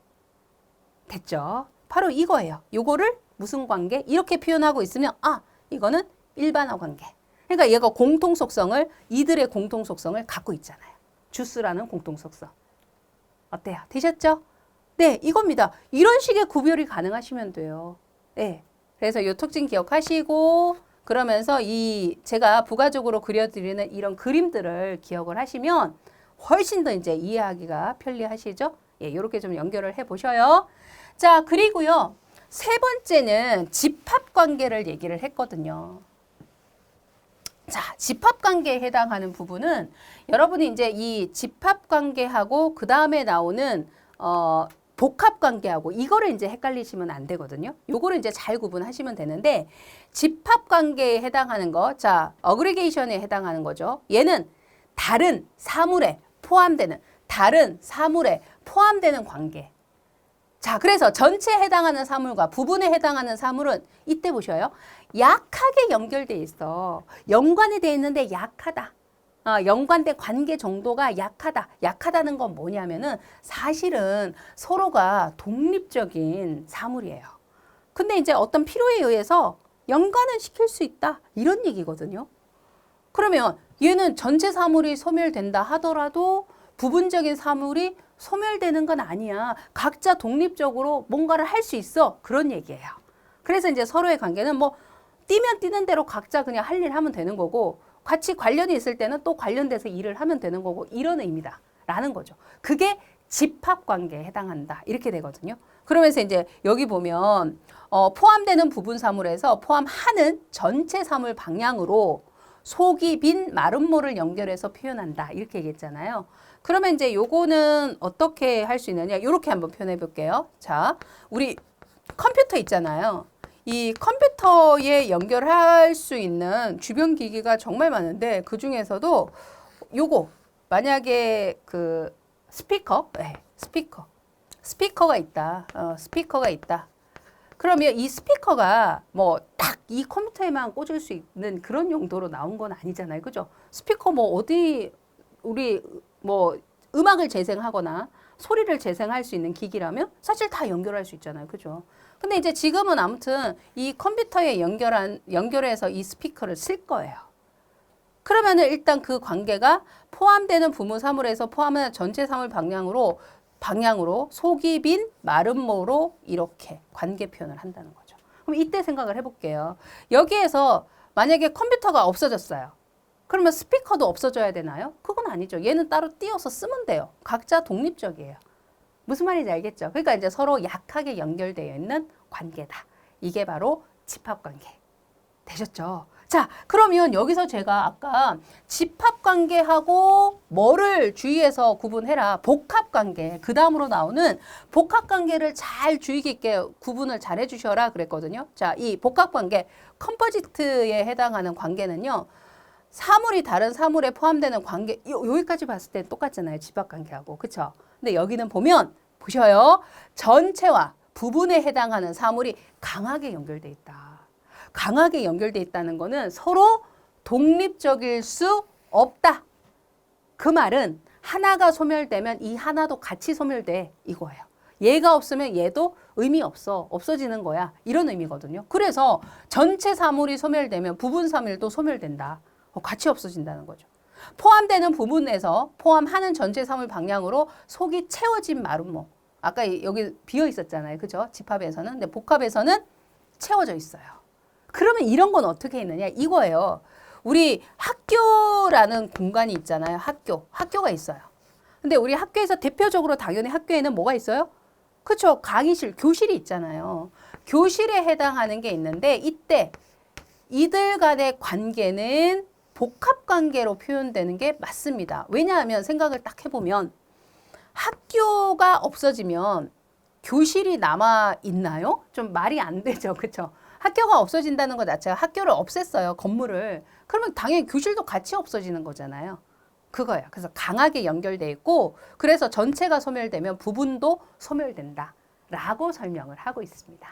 됐죠? 바로 이거예요. 요거를 무슨 관계? 이렇게 표현하고 있으면 이거는 일반화 관계. 그러니까 얘가 공통 속성을 이들의 공통 속성을 갖고 있잖아요. 주스라는 공통 속성. 어때요? 되셨죠? 네, 이겁니다. 이런 식의 구별이 가능하시면 돼요. 네. 그래서 이 특징 기억하시고 그러면서 제가 부가적으로 그려드리는 이런 그림들을 기억을 하시면 훨씬 더 이제 이해하기가 편리하시죠? 예, 이렇게 좀 연결을 해 보셔요. 자, 그리고요. 세 번째는 집합관계를 얘기를 했거든요. 자, 집합관계에 해당하는 부분은 여러분이 이제 이 집합관계하고 그 다음에 나오는 복합관계하고 이거를 이제 헷갈리시면 안 되거든요. 요거를 이제 잘 구분하시면 되는데 집합관계에 해당하는 거, 자, 어그리게이션에 해당하는 거죠. 얘는 다른 사물에 포함되는 관계. 자, 그래서 전체에 해당하는 사물과 부분에 해당하는 사물은 이때 보셔요. 약하게 연결돼 있어. 연관이 돼 있는데 약하다. 연관된 관계 정도가 약하다. 약하다는 건 뭐냐면은 사실은 서로가 독립적인 사물이에요. 근데 이제 어떤 필요에 의해서 연관은 시킬 수 있다. 이런 얘기거든요. 그러면 얘는 전체 사물이 소멸된다 하더라도 부분적인 사물이 소멸되는 건 아니야. 각자 독립적으로 뭔가를 할 수 있어. 그런 얘기예요. 그래서 이제 서로의 관계는 뭐 뛰면 뛰는 대로 각자 그냥 할 일 하면 되는 거고 같이 관련이 있을 때는 또 관련돼서 일을 하면 되는 거고 이런 의미다. 라는 거죠. 그게 집합관계에 해당한다. 이렇게 되거든요. 그러면서 이제 여기 보면 포함되는 부분 사물에서 포함하는 전체 사물 방향으로 속이 빈 마름모를 연결해서 표현한다. 이렇게 얘기했잖아요. 그러면 이제 요거는 어떻게 할 수 있느냐. 이렇게 한번 표현해 볼게요. 자, 우리 컴퓨터 있잖아요. 이 컴퓨터에 연결할 수 있는 주변 기기가 정말 많은데 그 중에서도 요거 만약에 그 스피커, 네, 스피커가 있다. 스피커가 있다. 그러면 이 스피커가 뭐 딱 이 컴퓨터에만 꽂을 수 있는 그런 용도로 나온 건 아니잖아요. 그죠? 스피커 뭐 어디 우리 뭐 음악을 재생하거나 소리를 재생할 수 있는 기기라면 사실 다 연결할 수 있잖아요. 그죠? 근데 이제 지금은 아무튼 이 컴퓨터에 연결해서 이 스피커를 쓸 거예요. 그러면은 일단 그 관계가 포함되는 부분 사물에서 포함하는 전체 사물 방향으로 속이 빈 마름모로 이렇게 관계 표현을 한다는 거죠. 그럼 이때 생각을 해볼게요. 여기에서 만약에 컴퓨터가 없어졌어요. 그러면 스피커도 없어져야 되나요? 그건 아니죠. 얘는 따로 띄어서 쓰면 돼요. 각자 독립적이에요. 무슨 말인지 알겠죠? 그러니까 이제 서로 약하게 연결되어 있는 관계다. 이게 바로 집합관계. 되셨죠? 자, 그러면 여기서 제가 아까 집합관계하고 뭐를 주의해서 구분해라. 복합관계. 그 다음으로 나오는 복합관계를 잘 주의 깊게 구분을 잘 해주셔라 그랬거든요. 자, 이 복합관계, 컴포지트에 해당하는 관계는요. 사물이 다른 사물에 포함되는 관계, 여기까지 봤을 때 똑같잖아요. 집합관계하고. 그쵸? 근데 여기는 보면, 보셔요. 전체와 부분에 해당하는 사물이 강하게 연결돼 있다. 강하게 연결돼 있다는 거는 서로 독립적일 수 없다. 그 말은 하나가 소멸되면 이 하나도 같이 소멸돼. 이거예요. 얘가 없으면 얘도 의미 없어. 없어지는 거야. 이런 의미거든요. 그래서 전체 사물이 소멸되면 부분 사물도 소멸된다. 같이 없어진다는 거죠. 포함되는 부분에서 포함하는 전체 사물 방향으로 속이 채워진 마름모. 아까 여기 비어 있었잖아요. 그죠? 집합에서는. 근데 복합에서는 채워져 있어요. 그러면 이런 건 어떻게 있느냐? 이거예요. 우리 학교라는 공간이 있잖아요. 학교가 있어요. 근데 우리 학교에서 대표적으로 당연히 학교에는 뭐가 있어요? 그렇죠. 강의실, 교실이 있잖아요. 교실에 해당하는 게 있는데 이때 이들 간의 관계는 복합관계로 표현되는 게 맞습니다. 왜냐하면 생각을 딱 해보면 학교가 없어지면 교실이 남아 있나요? 좀 말이 안 되죠. 그렇죠? 학교가 없어진다는 것 자체가 학교를 없앴어요. 건물을. 그러면 당연히 교실도 같이 없어지는 거잖아요. 그거예요. 그래서 강하게 연결돼 있고 그래서 전체가 소멸되면 부분도 소멸된다. 라고 설명을 하고 있습니다.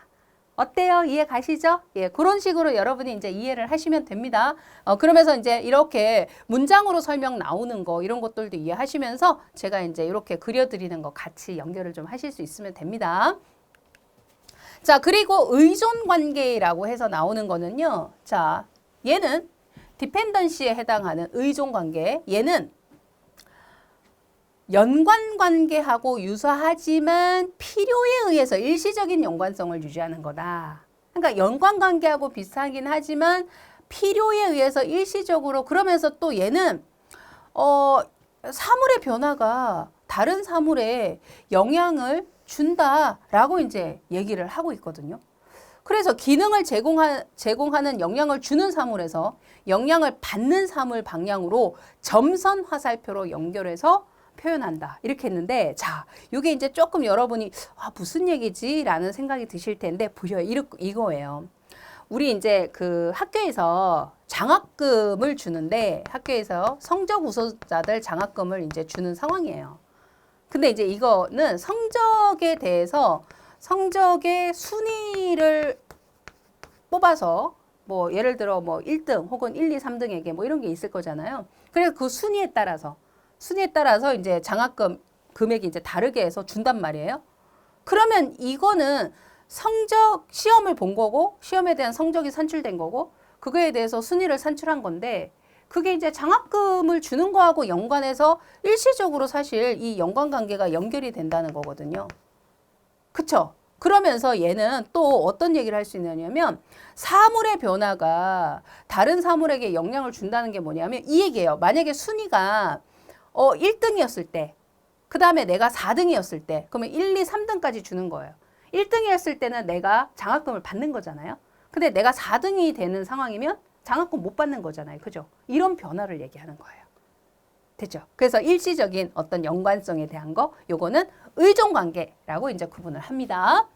어때요? 이해 가시죠? 예, 그런 식으로 여러분이 이제 이해를 하시면 됩니다. 그러면서 이제 이렇게 문장으로 설명 나오는 거 이런 것들도 이해하시면서 제가 이제 이렇게 그려드리는 거 같이 연결을 좀 하실 수 있으면 됩니다. 자, 그리고 의존 관계라고 해서 나오는 거는요. 자, 얘는 디펜던시에 해당하는 의존 관계. 얘는 연관 관계하고 유사하지만 필요에 의해서 일시적인 연관성을 유지하는 거다. 그러니까 연관 관계하고 비슷하긴 하지만 필요에 의해서 일시적으로 그러면서 또 얘는 사물의 변화가 다른 사물에 영향을 준다라고 이제 얘기를 하고 있거든요. 그래서 기능을 제공하는 영향을 주는 사물에서 영향을 받는 사물 방향으로 점선 화살표로 연결해서 표현한다. 이렇게 했는데, 자, 이게 이제 조금 여러분이 무슨 얘기지? 라는 생각이 드실 텐데, 보셔요. 이거예요. 우리 이제 그 학교에서 장학금을 주는데, 학교에서 성적 우수자들 장학금을 이제 주는 상황이에요. 근데 이제 이거는 성적에 대해서 성적의 순위를 뽑아서 뭐 예를 들어 뭐 1등 혹은 1, 2, 3등에게 뭐 이런 게 있을 거잖아요. 그래서 그 순위에 따라서 이제 장학금 금액이 이제 다르게 해서 준단 말이에요. 그러면 이거는 성적 시험을 본 거고 시험에 대한 성적이 산출된 거고 그거에 대해서 순위를 산출한 건데 그게 이제 장학금을 주는 거하고 연관해서 일시적으로 사실 이 연관관계가 연결이 된다는 거거든요. 그쵸? 그러면서 얘는 또 어떤 얘기를 할 수 있느냐면 사물의 변화가 다른 사물에게 영향을 준다는 게 뭐냐면 이 얘기예요. 만약에 순위가 1등이었을 때, 그 다음에 내가 4등이었을 때, 그러면 1, 2, 3등까지 주는 거예요. 1등이었을 때는 내가 장학금을 받는 거잖아요. 근데 내가 4등이 되는 상황이면 장학금 못 받는 거잖아요. 그죠? 이런 변화를 얘기하는 거예요. 됐죠? 그래서 일시적인 어떤 연관성에 대한 거, 요거는 의존관계라고 이제 구분을 합니다.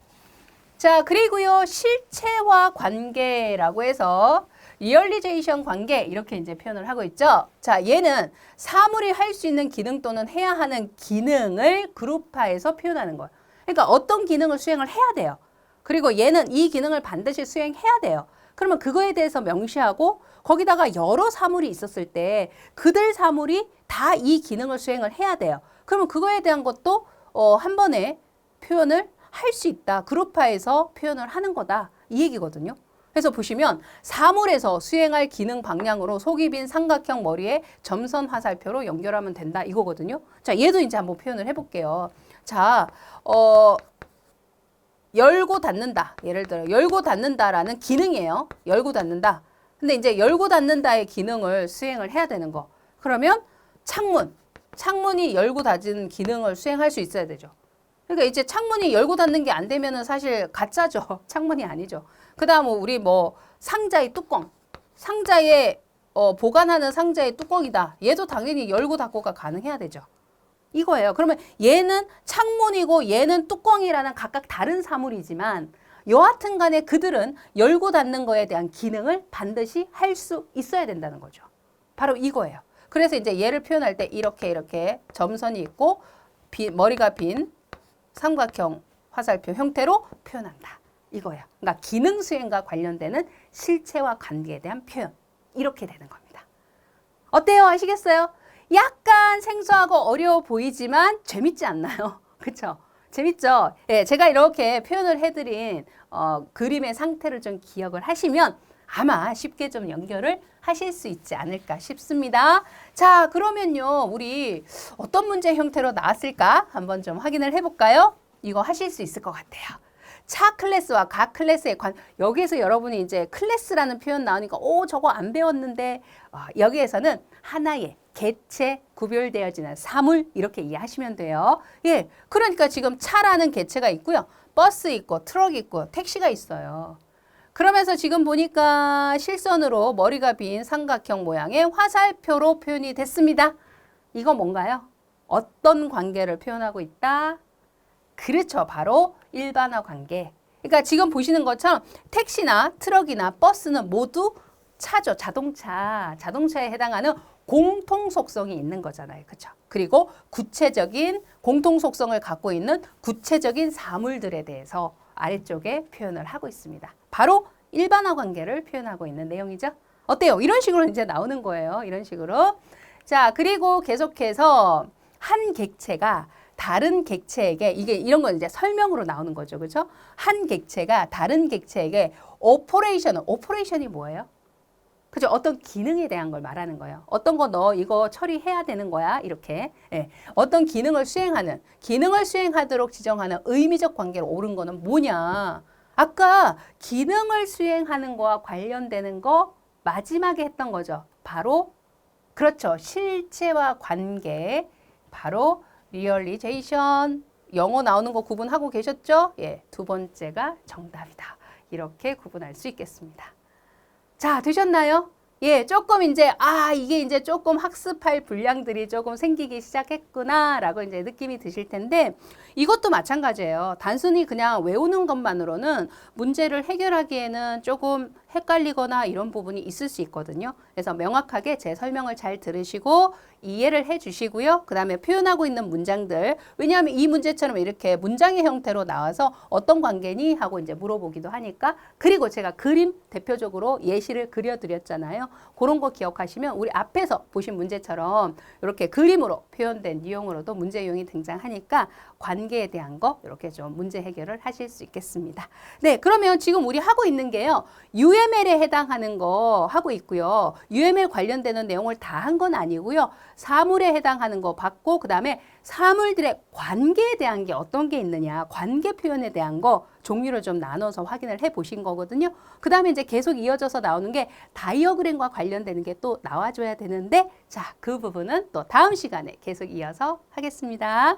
자, 그리고요, 실체와 관계라고 해서 리얼리제이션 관계 이렇게 이제 표현을 하고 있죠. 자, 얘는 사물이 할 수 있는 기능 또는 해야 하는 기능을 그룹화해서 표현하는 거예요. 그러니까 어떤 기능을 수행을 해야 돼요. 그리고 얘는 이 기능을 반드시 수행해야 돼요. 그러면 그거에 대해서 명시하고 거기다가 여러 사물이 있었을 때 그들 사물이 다 이 기능을 수행을 해야 돼요. 그러면 그거에 대한 것도 한 번에 표현을 할 수 있다. 그룹화해서 표현을 하는 거다. 이 얘기거든요. 그래서 보시면 사물에서 수행할 기능 방향으로 속이 빈 삼각형 머리에 점선 화살표로 연결하면 된다. 이거거든요. 자, 얘도 이제 한번 표현을 해볼게요. 자, 열고 닫는다. 예를 들어 열고 닫는다라는 기능이에요. 열고 닫는다. 근데 이제 열고 닫는다의 기능을 수행을 해야 되는 거. 그러면 창문이 열고 닫는 기능을 수행할 수 있어야 되죠. 그러니까 이제 창문이 열고 닫는 게 안 되면은 사실 가짜죠. 창문이 아니죠. 그다음 우리 뭐 상자의 뚜껑, 상자에 보관하는 상자의 뚜껑이다. 얘도 당연히 열고 닫고가 가능해야 되죠. 이거예요. 그러면 얘는 창문이고 얘는 뚜껑이라는 각각 다른 사물이지만 여하튼 간에 그들은 열고 닫는 거에 대한 기능을 반드시 할 수 있어야 된다는 거죠. 바로 이거예요. 그래서 이제 얘를 표현할 때 이렇게 점선이 있고 머리가 빈 삼각형 화살표 형태로 표현한다. 이거예요. 그러니까 기능 수행과 관련되는 실체와 관계에 대한 표현. 이렇게 되는 겁니다. 어때요? 아시겠어요? 약간 생소하고 어려워 보이지만 재밌지 않나요? 그렇죠? 재밌죠? 예, 제가 이렇게 표현을 해드린 그림의 상태를 좀 기억을 하시면 아마 쉽게 좀 연결을 하실 수 있지 않을까 싶습니다. 자, 그러면요, 우리 어떤 문제 형태로 나왔을까 한번 좀 확인을 해볼까요? 이거 하실 수 있을 것 같아요. 차 클래스와 각 클래스의 여기에서 여러분이 이제 클래스라는 표현 나오니까 저거 안 배웠는데 여기에서는 하나의 개체 구별되어지는 사물 이렇게 이해하시면 돼요. 예, 그러니까 지금 차라는 개체가 있고요. 버스 있고 트럭 있고 택시가 있어요. 그러면서 지금 보니까 실선으로 머리가 빈 삼각형 모양의 화살표로 표현이 됐습니다. 이거 뭔가요? 어떤 관계를 표현하고 있다? 그렇죠. 바로 일반화 관계. 그러니까 지금 보시는 것처럼 택시나 트럭이나 버스는 모두 차죠. 자동차에 해당하는 공통 속성이 있는 거잖아요. 그렇죠? 그리고 구체적인 공통 속성을 갖고 있는 구체적인 사물들에 대해서 아래쪽에 표현을 하고 있습니다. 바로 일반화 관계를 표현하고 있는 내용이죠. 어때요? 이런 식으로 이제 나오는 거예요. 이런 식으로. 자, 그리고 계속해서 한 객체가 다른 객체에게 이런 건 이제 설명으로 나오는 거죠. 그렇죠? 한 객체가 다른 객체에게 오퍼레이션이 뭐예요? 그죠? 어떤 기능에 대한 걸 말하는 거예요. 어떤 거 너 이거 처리해야 되는 거야. 이렇게. 예. 어떤 기능을 수행하도록 지정하는 의미적 관계로 옳은 거는 뭐냐? 아까 기능을 수행하는 거와 관련되는 거 마지막에 했던 거죠. 바로 그렇죠. 실체와 관계, 바로 리얼리제이션. 영어 나오는 거 구분하고 계셨죠? 예, 두 번째가 정답이다. 이렇게 구분할 수 있겠습니다. 자, 되셨나요? 예, 조금 이제, 이게 이제 조금 학습할 분량들이 조금 생기기 시작했구나, 라고 이제 느낌이 드실 텐데, 이것도 마찬가지예요. 단순히 그냥 외우는 것만으로는 문제를 해결하기에는 조금 헷갈리거나 이런 부분이 있을 수 있거든요. 그래서 명확하게 제 설명을 잘 들으시고 이해를 해 주시고요. 그 다음에 표현하고 있는 문장들, 왜냐하면 이 문제처럼 이렇게 문장의 형태로 나와서 어떤 관계니? 하고 이제 물어보기도 하니까, 그리고 제가 그림 대표적으로 예시를 그려드렸잖아요. 그런 거 기억하시면 우리 앞에서 보신 문제처럼 이렇게 그림으로 표현된 유형으로도 문제 유형이 등장하니까 관계에 대한 거 이렇게 좀 문제 해결을 하실 수 있겠습니다. 네, 그러면 지금 우리 하고 있는 게요. UML에 해당하는 거 하고 있고요. UML 관련되는 내용을 다 한 건 아니고요. 사물에 해당하는 거 봤고, 그 다음에 사물들의 관계에 대한 게 어떤 게 있느냐, 관계 표현에 대한 거 종류를 좀 나눠서 확인을 해 보신 거거든요. 그 다음에 이제 계속 이어져서 나오는 게 다이어그램과 관련되는 게 또 나와줘야 되는데, 자, 그 부분은 또 다음 시간에 계속 이어서 하겠습니다.